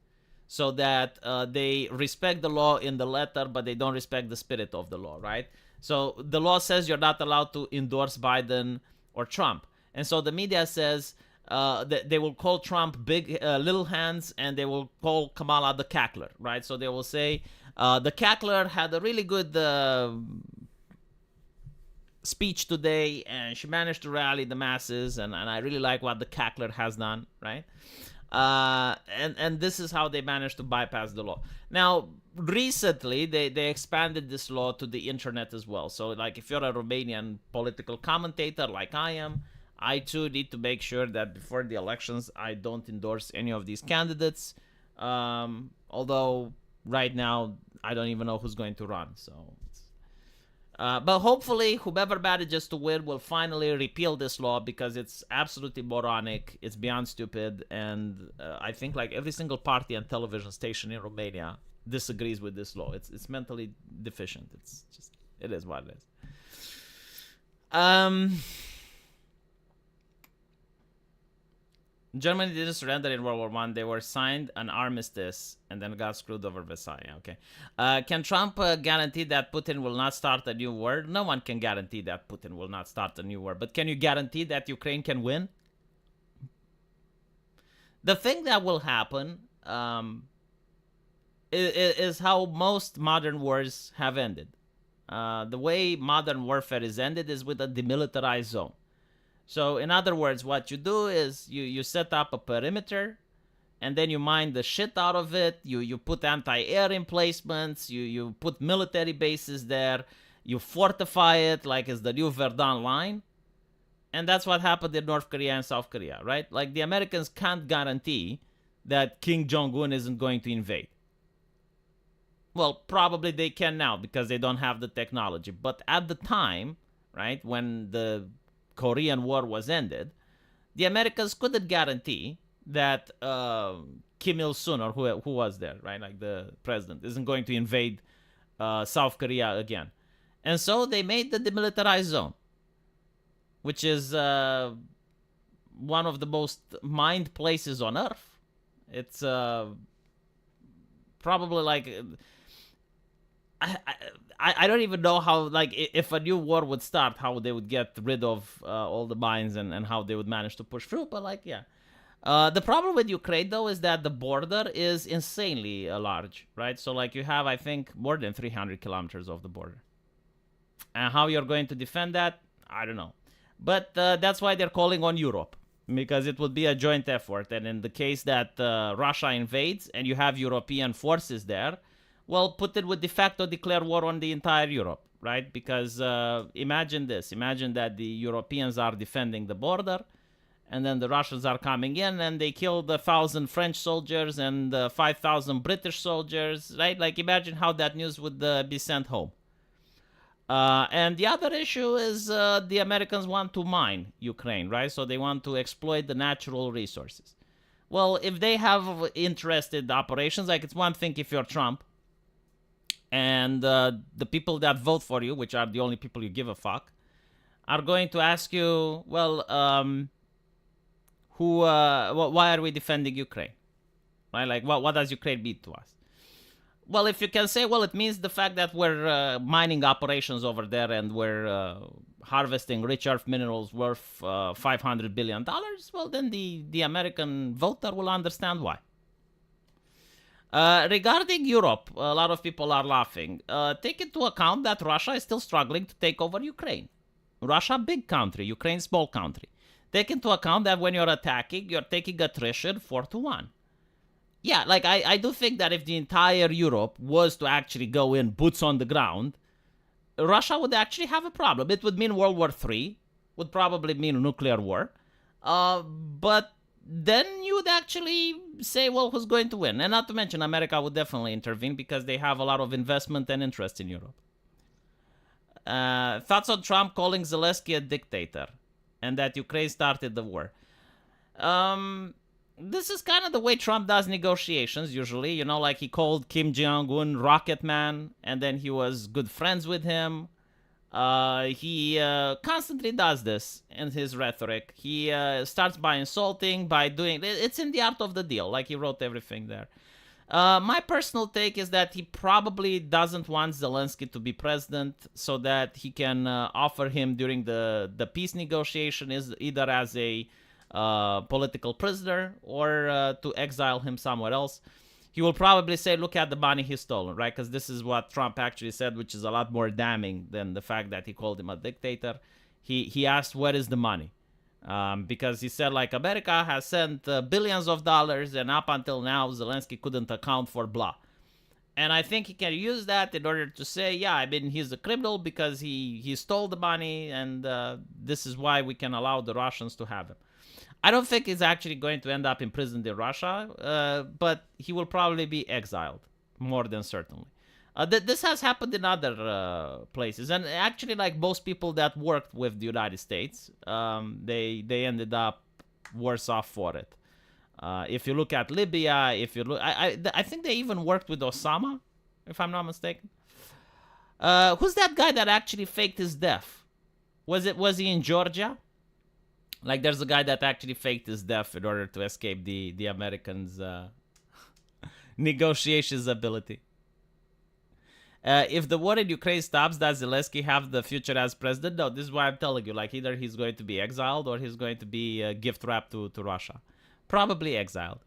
so that they respect the law in the letter, but they don't respect the spirit of the law, right? So the law says you're not allowed to endorse Biden or Trump. And so the media says that they will call Trump big little hands, and they will call Kamala the cackler, right? So they will say the cackler had a really good speech today, and she managed to rally the masses, and I really like what the cackler has done, right? And this is how they managed to bypass the law. Now, recently, they expanded this law to the internet as well. So, like, if you're a Romanian political commentator like I am, I too need to make sure that before the elections, I don't endorse any of these candidates. Although, right now, I don't even know who's going to run, so... but hopefully, whoever manages to win will finally repeal this law, because it's absolutely moronic, it's beyond stupid, and I think like every single party and television station in Romania disagrees with this law. It's mentally deficient. It's just, it is what it is. Germany didn't surrender in World War One. They were signed an armistice and then got screwed over Versailles. Okay. Can Trump guarantee that Putin will not start a new war? No one can guarantee that Putin will not start a new war. But can you guarantee that Ukraine can win? The thing that will happen is how most modern wars have ended. The way modern warfare is ended is with a demilitarized zone. So in other words, what you do is you set up a perimeter, and then you mine the shit out of it. You put anti-air emplacements. You put military bases there. You fortify it like it's the new Verdun line. And that's what happened in North Korea and South Korea, right? Like the Americans can't guarantee that Kim Jong-un isn't going to invade. Well, probably they can now because they don't have the technology. But at the time, right, when the Korean War was ended, the Americans couldn't guarantee that Kim Il-sung, or who was there, right, like the president, isn't going to invade South Korea again. And so they made the demilitarized zone, which is one of the most mined places on Earth. It's probably like... I don't even know how, like, if a new war would start, how they would get rid of all the mines and how they would manage to push through. But, like, yeah. The problem with Ukraine, though, is that the border is insanely large, right? So, like, you have, I think, more than 300 kilometers of the border. And how you're going to defend that, I don't know. But that's why they're calling on Europe, because it would be a joint effort. And in the case that Russia invades and you have European forces there, well, Putin would de facto declare war on the entire Europe, right? Because imagine this. Imagine that the Europeans are defending the border, and then the Russians are coming in, and they killed 1,000 French soldiers and 5,000 British soldiers, right? Like, imagine how that news would be sent home. And the other issue is the Americans want to mine Ukraine, right? So they want to exploit the natural resources. Well, if they have interested operations, like, it's one thing if you're Trump, and the people that vote for you, which are the only people you give a fuck, are going to ask you, well, why are we defending Ukraine? Right? Like, what does Ukraine mean to us? Well, if you can say, well, it means the fact that we're mining operations over there and we're harvesting rich earth minerals worth $500 billion, well, then the American voter will understand why. Regarding Europe, a lot of people are laughing. Take into account that Russia is still struggling to take over Ukraine. Russia, big country. Ukraine, small country. Take into account that when you're attacking, you're taking attrition 4-1. Yeah, like, I do think that if the entire Europe was to actually go in boots on the ground, Russia would actually have a problem. It would mean World War III, would probably mean nuclear war. But then you would actually say, well, who's going to win? And not to mention, America would definitely intervene because they have a lot of investment and interest in Europe. Thoughts on Trump calling Zelensky a dictator and that Ukraine started the war? This is kind of the way Trump does negotiations usually. You know, like, he called Kim Jong-un Rocket Man, and then he was good friends with him. He constantly does this in his rhetoric. He starts by insulting, by doing... It's in the art of the deal. Like, he wrote everything there. My personal take is that he probably doesn't want Zelensky to be president so that he can offer him during the peace negotiation is either as a political prisoner or to exile him somewhere else. He will probably say, look at the money he's stolen, right? Because this is what Trump actually said, which is a lot more damning than the fact that he called him a dictator. He asked, where is the money? Because he said, like, America has sent billions of dollars, and up until now, Zelensky couldn't account for blah. And I think he can use that in order to say, yeah, I mean, he's a criminal because he stole the money, and this is why we can allow the Russians to have him. I don't think he's actually going to end up imprisoned in Russia, but he will probably be exiled, more than certainly. This has happened in other places, and actually, like, most people that worked with the United States, they ended up worse off for it. If you look at Libya, if you look, I think they even worked with Osama, if I'm not mistaken. Who's that guy that actually faked his death? Was he in Georgia? Like there's a guy that actually faked his death in order to escape the Americans' negotiations ability. If the war in Ukraine stops, does Zelensky have the future as president? No, this is why I'm telling you. Like either he's going to be exiled or he's going to be gift wrapped to Russia. Probably exiled.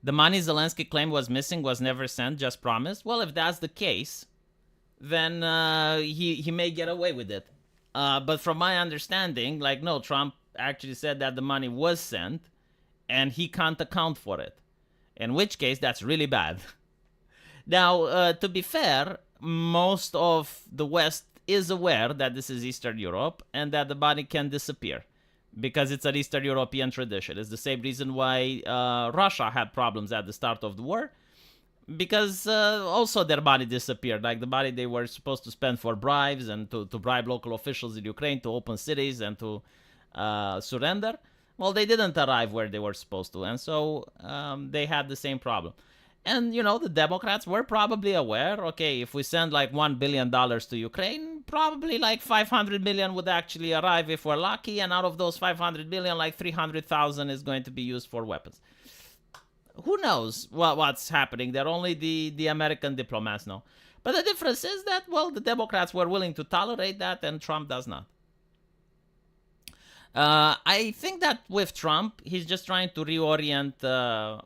The money Zelensky claimed was missing was never sent, just promised. Well, if that's the case, then he may get away with it. But from my understanding, like no, Trump actually said that the money was sent, and he can't account for it. In which case, that's really bad. Now, to be fair, most of the West is aware that this is Eastern Europe and that the money can disappear because it's an Eastern European tradition. It's the same reason why Russia had problems at the start of the war, because also their money disappeared. Like the money they were supposed to spend for bribes and to bribe local officials in Ukraine to open cities and to surrender. Well, they didn't arrive where they were supposed to, and so they had the same problem. And, you know, the Democrats were probably aware, okay, if we send like $1 billion to Ukraine, probably like 500 million would actually arrive if we're lucky. And out of those 500 million, like 300,000 is going to be used for weapons. Who knows what's happening there? Only the American diplomats know. But the difference is that, well, the Democrats were willing to tolerate that and Trump does not. I think that with Trump, he's just trying to reorient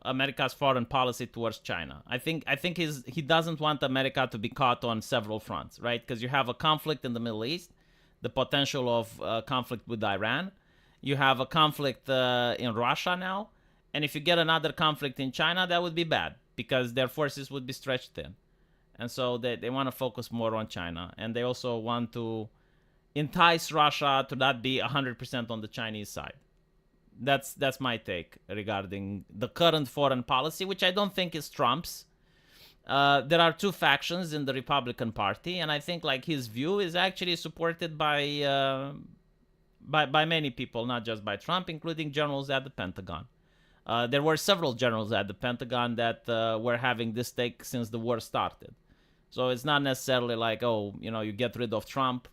America's foreign policy towards China. I think he doesn't want America to be caught on several fronts, right? Because you have a conflict in the Middle East, the potential of conflict with Iran. You have a conflict in Russia now. And if you get another conflict in China, that would be bad because their forces would be stretched thin. And so they want to focus more on China. And they also want to entice Russia to not be 100% on the Chinese side. That's my take regarding the current foreign policy, which I don't think is Trump's. There are two factions in the Republican Party, and I think like his view is actually supported by many people, not just by Trump, including generals at the Pentagon. There were several generals at the Pentagon that were having this take since the war started. So it's not necessarily like, oh, you know, you get rid of Trump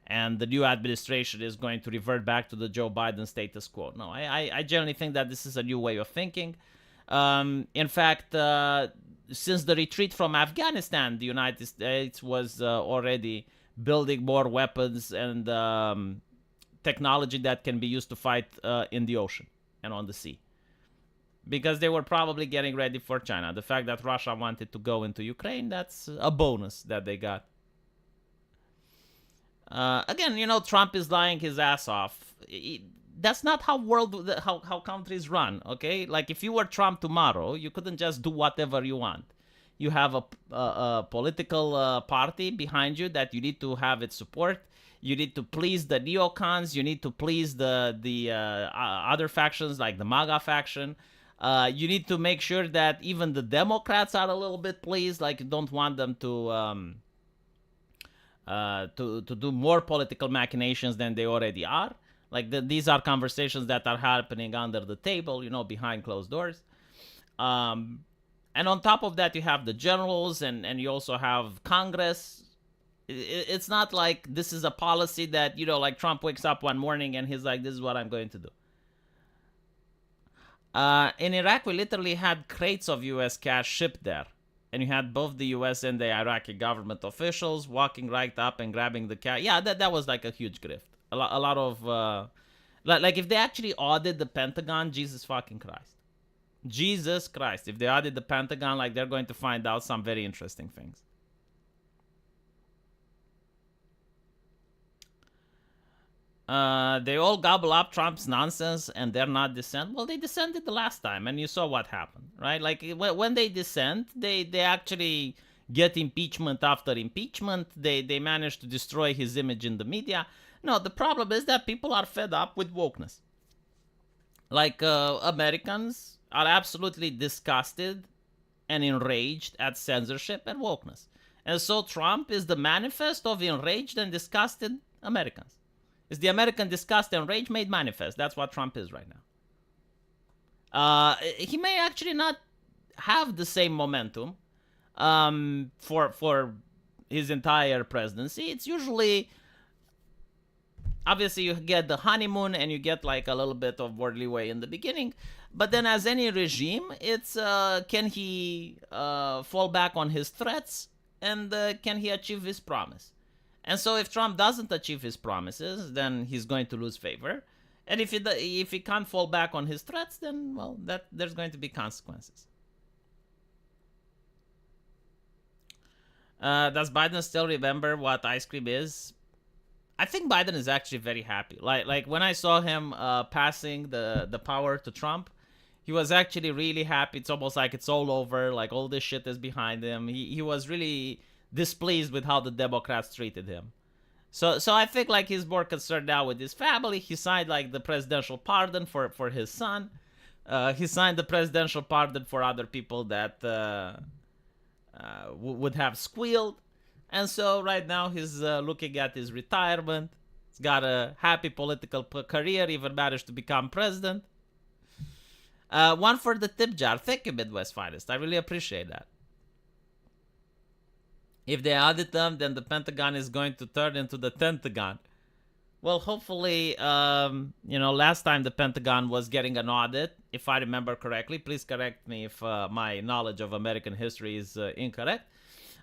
and the new administration is going to revert back to the Joe Biden status quo. No, I generally think that this is a new way of thinking. In fact, since the retreat from Afghanistan, the United States was already building more weapons and technology that can be used to fight in the ocean and on the sea. Because they were probably getting ready for China. The fact that Russia wanted to go into Ukraine, that's a bonus that they got. Again, you know, Trump is lying his ass off. That's not how how countries run, okay? Like, if you were Trump tomorrow, you couldn't just do whatever you want. You have a political party behind you that you need to have its support. You need to please the neocons. You need to please the other factions, like the MAGA faction. You need to make sure that even the Democrats are a little bit pleased. Like, you don't want them to do more political machinations than they already are. Like, these are conversations that are happening under the table, you know, behind closed doors. And on top of that, you have the generals and you also have Congress. It's not like this is a policy that, you know, like Trump wakes up one morning and he's like, this is what I'm going to do. In Iraq, we literally had crates of U.S. cash shipped there. And you had both the U.S. and the Iraqi government officials walking right up and grabbing the cash. Yeah, that was like a huge grift. A lot of... like, if they actually audit the Pentagon, Jesus fucking Christ. Jesus Christ. If they audit the Pentagon, like, they're going to find out some very interesting things. They all gobble up Trump's nonsense and they're not dissent. Well, they dissented the last time and you saw what happened, right? Like, when they dissent, they actually get impeachment after impeachment. They manage to destroy his image in the media. No, the problem is that people are fed up with wokeness. Like, Americans are absolutely disgusted and enraged at censorship and wokeness. And so Trump is the manifest of enraged and disgusted Americans. It's the American disgust and rage made manifest. That's what Trump is right now. He may actually not have the same momentum for his entire presidency. It's usually obviously you get the honeymoon and you get like a little bit of worldly way in the beginning, but then as any regime, it's can he fall back on his threats, and can he achieve his promise? And so if Trump doesn't achieve his promises, then he's going to lose favor. And if he can't fall back on his threats, then, well, there's going to be consequences. Does Biden still remember what ice cream is? I think Biden is actually very happy. Like when I saw him passing the power to Trump, he was actually really happy. It's almost like it's all over. Like all this shit is behind him. He was really displeased with how the Democrats treated him. So I think like he's more concerned now with his family. He signed like the presidential pardon for his son. He signed the presidential pardon for other people that would have squealed. And so right now he's looking at his retirement. He's got a happy political career, even managed to become president. One for the tip jar. Thank you, Midwest Finest. I really appreciate that. If they audit them, then the Pentagon is going to turn into the Tentagon. Well, hopefully, last time the Pentagon was getting an audit, if I remember correctly. Please correct me if my knowledge of American history is incorrect.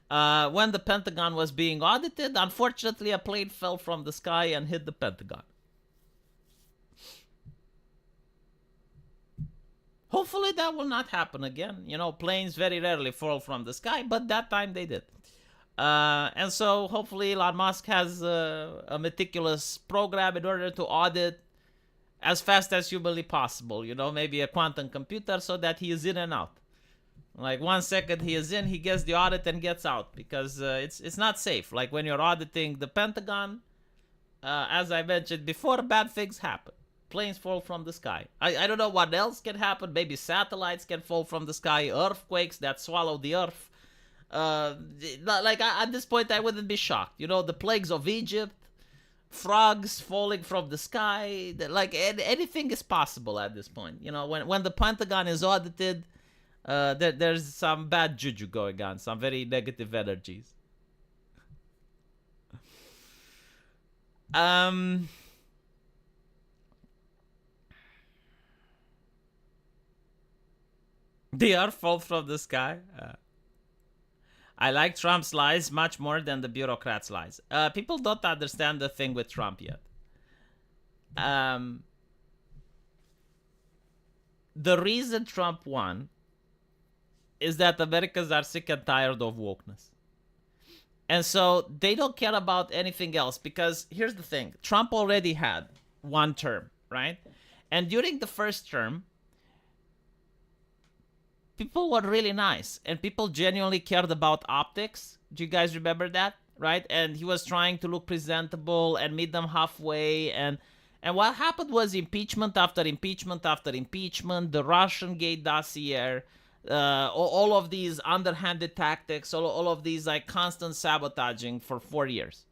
When the Pentagon was being audited, unfortunately, a plane fell from the sky and hit the Pentagon. Hopefully, that will not happen again. Planes very rarely fall from the sky, but that time they did. And so hopefully Elon Musk has a meticulous program in order to audit as fast as humanly possible. Maybe a quantum computer so that he is in and out. Like 1 second he is in, he gets the audit and gets out, because it's not safe. Like when you're auditing the Pentagon, as I mentioned before, bad things happen. Planes fall from the sky. I don't know what else can happen. Maybe satellites can fall from the sky, earthquakes that swallow the earth. At this point, I wouldn't be shocked. The plagues of Egypt, frogs falling from the sky. Like anything is possible at this point. When the Pentagon is audited, there's some bad juju going on, some very negative energies. The earth fall from the sky. I like Trump's lies much more than the bureaucrats' lies. People don't understand the thing with Trump yet. The reason Trump won is that Americans are sick and tired of wokeness. And so they don't care about anything else, because here's the thing. Trump already had one term, right? And during the first term, people were really nice, and people genuinely cared about optics. Do you guys remember that? Right? And he was trying to look presentable and meet them halfway. And what happened was impeachment after impeachment after impeachment, the Russian Gate dossier, all of these underhanded tactics, all of these like constant sabotaging for 4 years.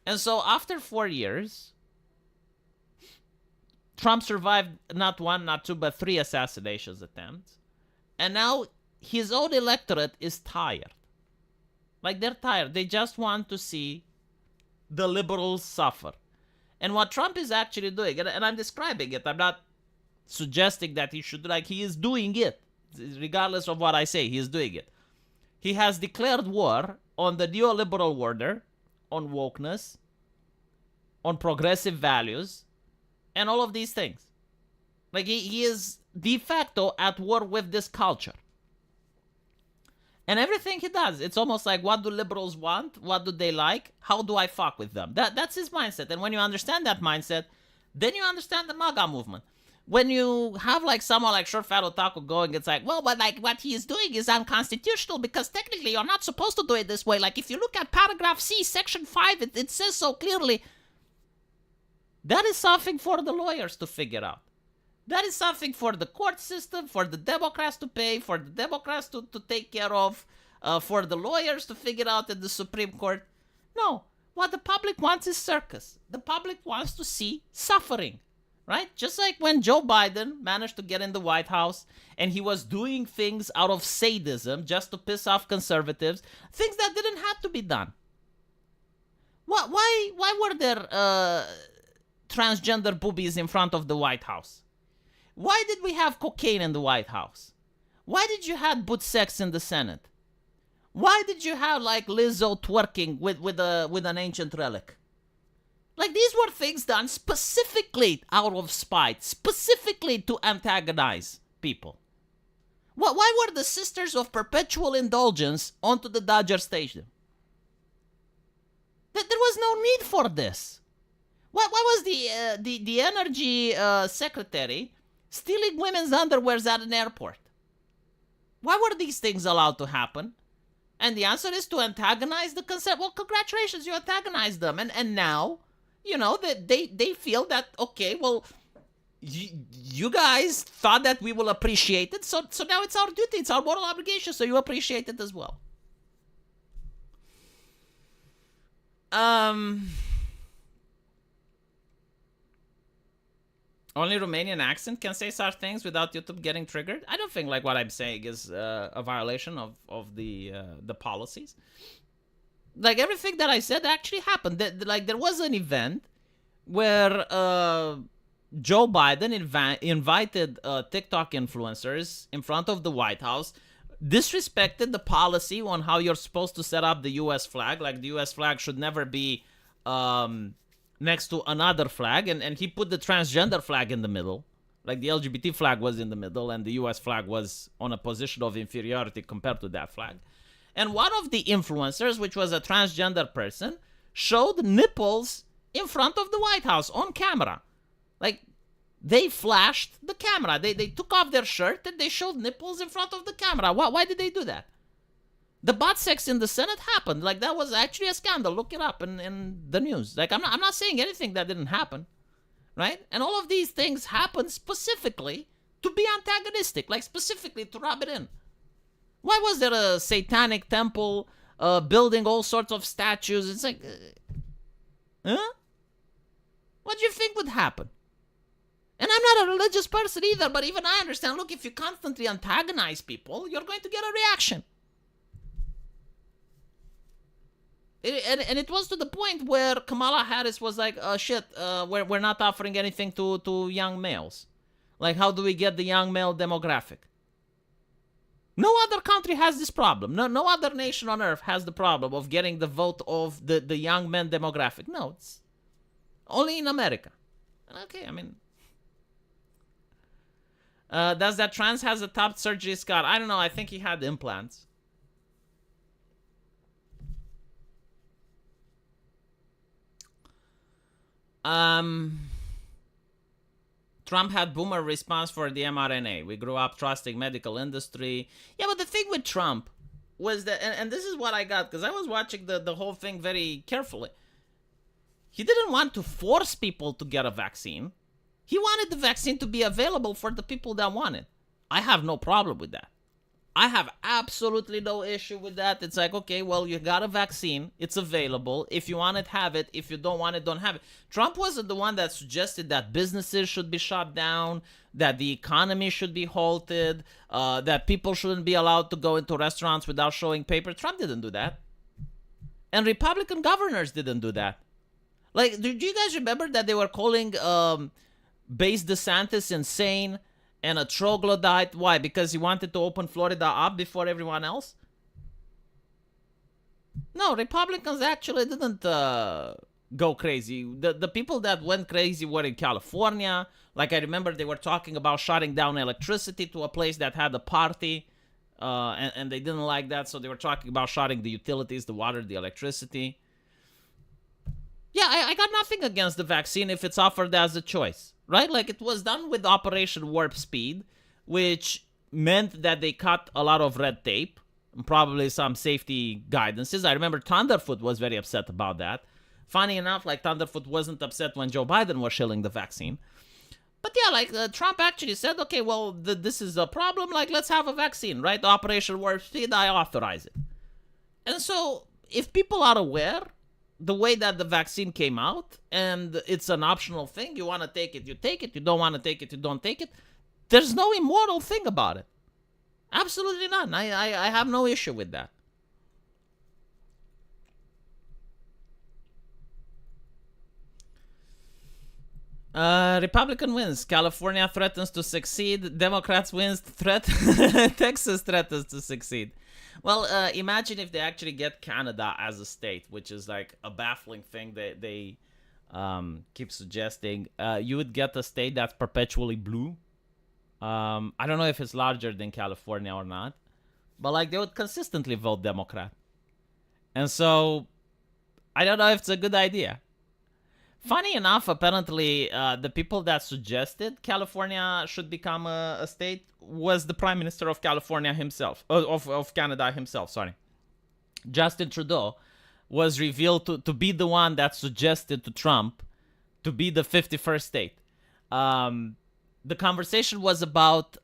And so after 4 years, Trump survived not one, not two, but 3 assassinations attempts. And now his own electorate is tired. Like, they're tired. They just want to see the liberals suffer. And what Trump is actually doing, and I'm describing it, I'm not suggesting that he should, he is doing it. Regardless of what I say, he is doing it. He has declared war on the neoliberal order, on wokeness, on progressive values, and all of these things. Like, he is de facto at war with this culture. And everything he does, it's almost like, what do liberals want? What do they like? How do I fuck with them? That's his mindset. And when you understand that mindset, then you understand the MAGA movement. When you have like someone like Short Fat Otaku going, it's like, well, but like what he is doing is unconstitutional, because technically you're not supposed to do it this way. Like if you look at paragraph C, section 5, it says so clearly. That is something for the lawyers to figure out. That is something for the court system, for the Democrats to pay, for the Democrats to take care of, for the lawyers to figure out in the Supreme Court. No, what the public wants is circus. The public wants to see suffering, right? Just like when Joe Biden managed to get in the White House and he was doing things out of sadism just to piss off conservatives, things that didn't have to be done. Why were there transgender boobies in front of the White House? Why did we have cocaine in the White House? Why did you have butt sex in the Senate? Why did you have like Lizzo twerking with an ancient relic? Like, these were things done specifically out of spite, specifically to antagonize people. Why were the Sisters of Perpetual Indulgence onto the Dodger Stadium? There was no need for this. Why was the energy secretary stealing women's underwears at an airport? Why were these things allowed to happen? And the answer is to antagonize the consent. Well, congratulations, you antagonized them. And now, you know, that they feel that, okay, well, you guys thought that we will appreciate it, so now it's our duty, it's our moral obligation, so you appreciate it as well. Only Romanian accent can say such things without YouTube getting triggered? I don't think like what I'm saying is a violation of the policies. Like, everything that I said actually happened. Like, there was an event where Joe Biden invited TikTok influencers in front of the White House, disrespected the policy on how you're supposed to set up the U.S. flag. Like, the U.S. flag should never be next to another flag, and he put the transgender flag in the middle. Like, the LGBT flag was in the middle, and the U.S. flag was on a position of inferiority compared to that flag. And one of the influencers, which was a transgender person, showed nipples in front of the White House on camera. Like, they flashed the camera. They took off their shirt and they showed nipples in front of the camera. Why did they do that? The butt sex in the Senate happened. Like, that was actually a scandal. Look it up in the news. Like, I'm not saying anything that didn't happen, right? And all of these things happened specifically to be antagonistic, like specifically to rub it in. Why was there a satanic temple building all sorts of statues? It's like, huh? What do you think would happen? And I'm not a religious person either, but even I understand, look, if you constantly antagonize people, you're going to get a reaction. And it was to the point where Kamala Harris was like, shit, we're not offering anything to young males. Like, how do we get the young male demographic? No other country has this problem. No other nation on earth has the problem of getting the vote of the young men demographic. No, it's only in America. Okay, I mean... does that trans has a top surgery scar? I don't know, I think he had implants. Trump had boomer response for the mRNA. We grew up trusting medical industry. Yeah, but the thing with Trump was that, and this is what I got, because I was watching the whole thing very carefully. He didn't want to force people to get a vaccine. He wanted the vaccine to be available for the people that want it. I have no problem with that. I have absolutely no issue with that. It's like, okay, well, you got a vaccine. It's available. If you want it, have it. If you don't want it, don't have it. Trump wasn't the one that suggested that businesses should be shut down, that the economy should be halted, that people shouldn't be allowed to go into restaurants without showing paper. Trump didn't do that. And Republican governors didn't do that. Like, do you guys remember that they were calling Base DeSantis insane and a troglodyte? Why? Because he wanted to open Florida up before everyone else? No, Republicans actually didn't go crazy. The people that went crazy were in California. Like, I remember they were talking about shutting down electricity to a place that had a party. And they didn't like that, so they were talking about shutting the utilities, the water, the electricity. Yeah, I got nothing against the vaccine if it's offered as a choice, right? Like, it was done with Operation Warp Speed, which meant that they cut a lot of red tape and probably some safety guidances. I remember Thunderfoot was very upset about that. Funny enough, like, Thunderfoot wasn't upset when Joe Biden was shilling the vaccine. But yeah, like, Trump actually said, okay, well, this is a problem. Like, let's have a vaccine, right? Operation Warp Speed, I authorize it. And so, if people are aware... the way that the vaccine came out, and it's an optional thing. You want to take it, you take it. You don't want to take it, you don't take it. There's no immoral thing about it. Absolutely none. I have no issue with that. Republican wins. California threatens to succeed. Democrats wins. Texas threatens to succeed. Well, imagine if they actually get Canada as a state, which is like a baffling thing that they keep suggesting. You would get a state that's perpetually blue. I don't know if it's larger than California or not, but like they would consistently vote Democrat. And so I don't know if it's a good idea. Funny enough, apparently, the people that suggested California should become a state was the Prime Minister of California himself, of Canada himself, sorry. Justin Trudeau was revealed to be the one that suggested to Trump to be the 51st state. The conversation was about,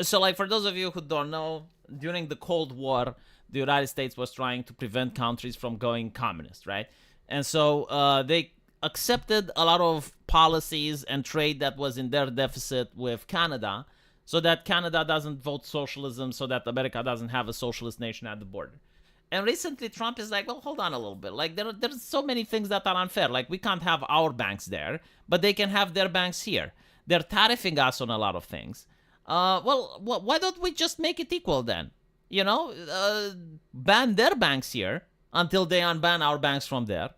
so like for those of you who don't know, during the Cold War, the United States was trying to prevent countries from going communist, right? And so they accepted a lot of policies and trade that was in their deficit with Canada so that Canada doesn't vote socialism, so that America doesn't have a socialist nation at the border. And recently Trump is like, well, hold on a little bit. Like there's so many things that are unfair. Like we can't have our banks there, but they can have their banks here. They're tariffing us on a lot of things. Well, why don't we just make it equal then? You know, ban their banks here until they unban our banks from there.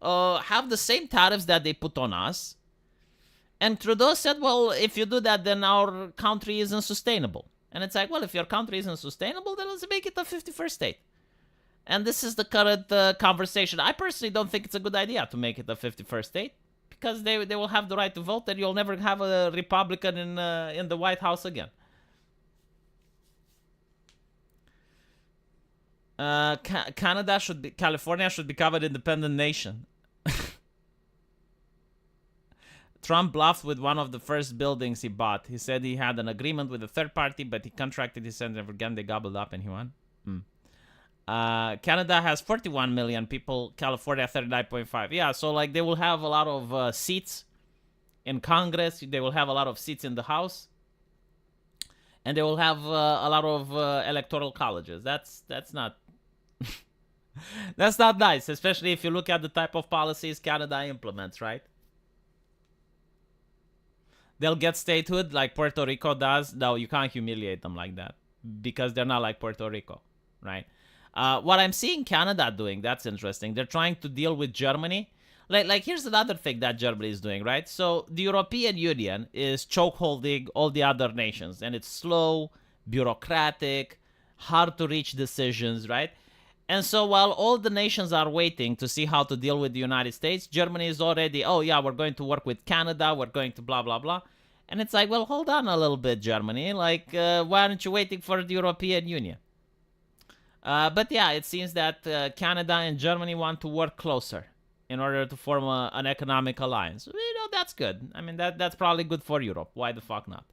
Have the same tariffs that they put on us. And Trudeau said, well, if you do that, then our country isn't sustainable. And it's like, well, if your country isn't sustainable, then let's make it a 51st state. And this is the current conversation. I personally don't think it's a good idea to make it a 51st state because they will have the right to vote and you'll never have a Republican in the White House again. California should become an independent nation. Trump bluffed with one of the first buildings he bought. He said he had an agreement with a third party, but he contracted his senator again. They gobbled up and he won. Canada has 41 million people. California 39.5. Yeah, so like they will have a lot of seats in Congress. They will have a lot of seats in the House. And they will have a lot of electoral colleges. That's not... that's not nice, especially if you look at the type of policies Canada implements, right? They'll get statehood like Puerto Rico does. No, you can't humiliate them like that because they're not like Puerto Rico, right? What I'm seeing Canada doing, that's interesting. They're trying to deal with Germany. Like here's another thing that Germany is doing, right? So the European Union is chokeholding all the other nations, and it's slow, bureaucratic, hard to reach decisions, right? And so while all the nations are waiting to see how to deal with the United States, Germany is already, oh yeah, we're going to work with Canada, we're going to blah, blah, blah. And it's like, well, hold on a little bit, Germany. Like, why aren't you waiting for the European Union? But yeah, it seems that Canada and Germany want to work closer in order to form an economic alliance. You know, that's good. I mean, that's probably good for Europe. Why the fuck not?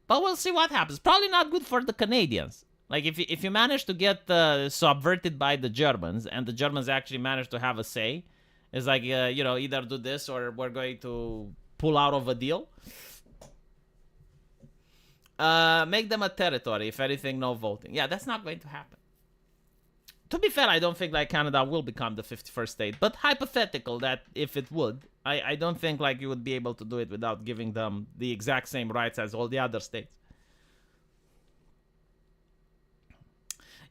But we'll see what happens. Probably not good for the Canadians. Like, if you manage to get subverted by the Germans, and the Germans actually manage to have a say, it's like, you know, either do this or we're going to pull out of a deal. Make them a territory. If anything, no voting. Yeah, that's not going to happen. To be fair, I don't think, like, Canada will become the 51st state. But hypothetical that if it would, I don't think, like, you would be able to do it without giving them the exact same rights as all the other states.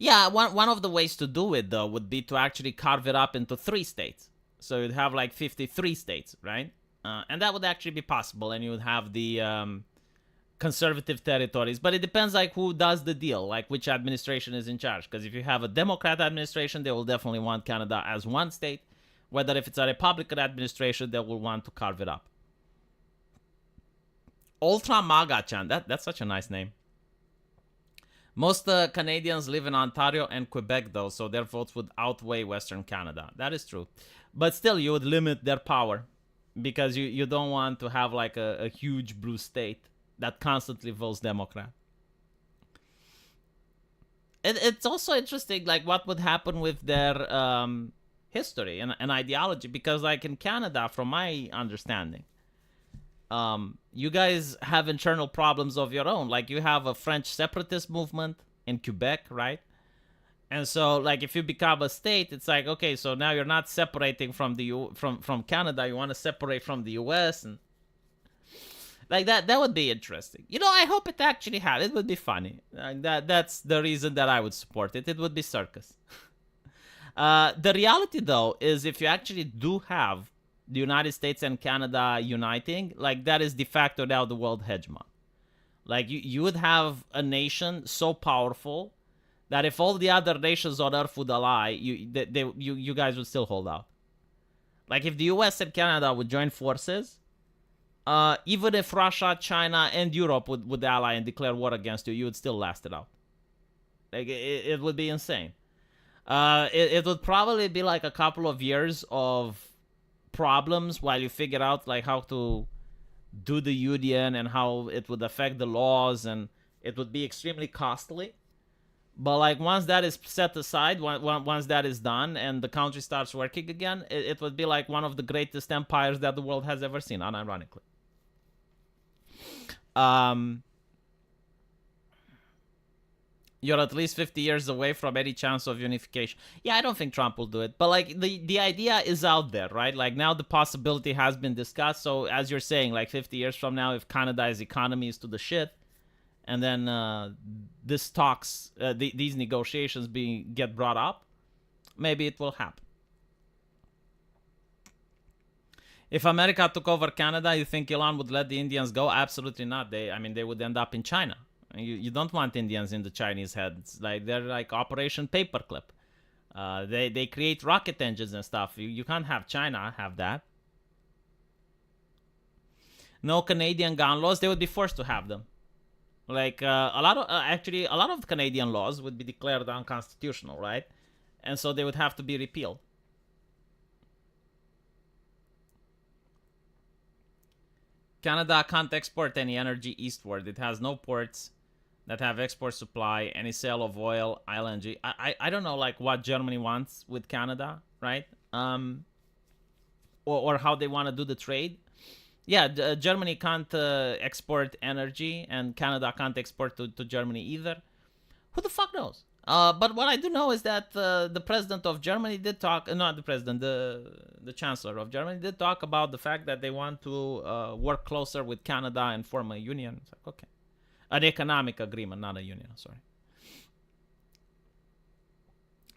Yeah, one of the ways to do it, though, would be to actually carve it up into 3 states. So you'd have, like, 53 states, right? And that would actually be possible, and you would have the conservative territories. But it depends, like, who does the deal, like, which administration is in charge. Because if you have a Democrat administration, they will definitely want Canada as one state. Whether if it's a Republican administration, they will want to carve it up. Ultra MAGA Chan, that's such a nice name. Most Canadians live in Ontario and Quebec, though, so their votes would outweigh Western Canada. That is true. But still, you would limit their power because you don't want to have, like, a huge blue state that constantly votes Democrat. It's also interesting, like, what would happen with their history and ideology, because, like, in Canada, from my understanding, you guys have internal problems of your own. Like, you have a French separatist movement in Quebec, right? And so, like, if you become a state, it's like, okay, so now you're not separating from from Canada. You want to separate from the U.S. and like that would be interesting. You know, I hope it actually had. It would be funny. That's the reason that I would support it. It would be circus. The reality, though, is if you actually do have the United States and Canada uniting, like, that is de facto now the world hegemon. Like, you would have a nation so powerful that if all the other nations on Earth would ally, you guys would still hold out. Like, if the US and Canada would join forces, even if Russia, China, and Europe would ally and declare war against you, you would still last it out. Like, it would be insane. It would probably be like a couple of years of problems while you figure out like how to do the union and how it would affect the laws, and it would be extremely costly. But like once that is set aside, once that is done and the country starts working again, it would be like one of the greatest empires that the world has ever seen, unironically. You're at least 50 years away from any chance of unification. Yeah, I don't think Trump will do it. But like the idea is out there, right? Like now the possibility has been discussed. So as you're saying, like 50 years from now, if Canada's economy is to the shit, and then these negotiations get brought up, maybe it will happen. If America took over Canada, you think Elon would let the Indians go? Absolutely not. They would end up in China. You don't want Indians in the Chinese heads. Like they're like Operation Paperclip. They create rocket engines and stuff. You can't have China have that. No Canadian gun laws. They would be forced to have them. Like a lot of Canadian laws would be declared unconstitutional, right? And so they would have to be repealed. Canada can't export any energy eastward. It has no ports that have export supply, any sale of oil, LNG. I don't know like what Germany wants with Canada, right? Or how they want to do the trade. Yeah, Germany can't export energy, and Canada can't export to Germany either. Who the fuck knows? But what I do know is that the president of Germany did talk, not the president, the Chancellor of Germany did talk about the fact that they want to work closer with Canada and form a union. It's like, okay. An economic agreement, not a union, sorry.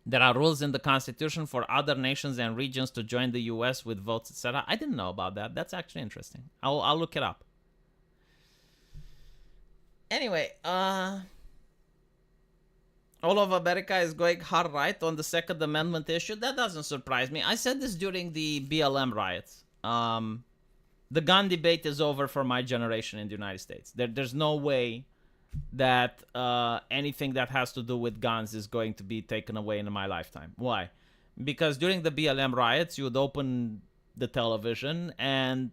There are rules in the Constitution for other nations and regions to join the US with votes, etc. I didn't know about that. That's actually interesting. I'll look it up. Anyway, all of America is going hard right on the Second Amendment issue. That doesn't surprise me. I said this during the BLM riots. The gun debate is over for my generation in the United States. There's no way that anything that has to do with guns is going to be taken away in my lifetime. Why? Because during the BLM riots, you would open the television, and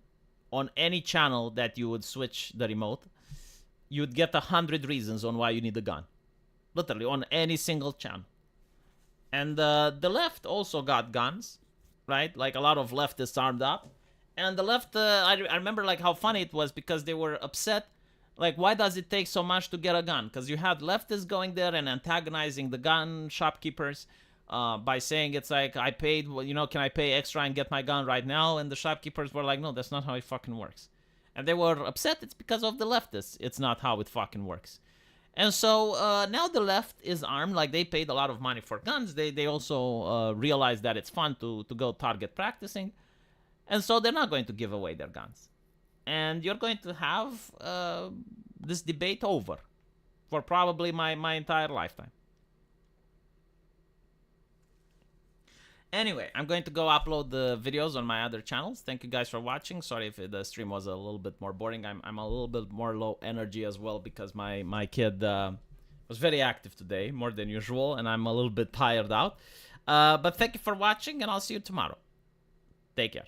on any channel that you would switch the remote, you'd get 100 reasons on why you need a gun. Literally, on any single channel. And the left also got guns, right? Like a lot of leftists armed up. And the left, I remember like how funny it was because they were upset. Like, why does it take so much to get a gun? Because you had leftists going there and antagonizing the gun shopkeepers by saying it's like, I paid, can I pay extra and get my gun right now? And the shopkeepers were like, no, that's not how it fucking works. And they were upset. It's because of the leftists. It's not how it fucking works. And so now the left is armed. Like, they paid a lot of money for guns. They also realized that it's fun to go target practicing. And so they're not going to give away their guns. And you're going to have this debate over for probably my entire lifetime. Anyway, I'm going to go upload the videos on my other channels. Thank you guys for watching. Sorry if the stream was a little bit more boring. I'm a little bit more low energy as well because my kid was very active today, more than usual, and I'm a little bit tired out. But thank you for watching, and I'll see you tomorrow. Take care.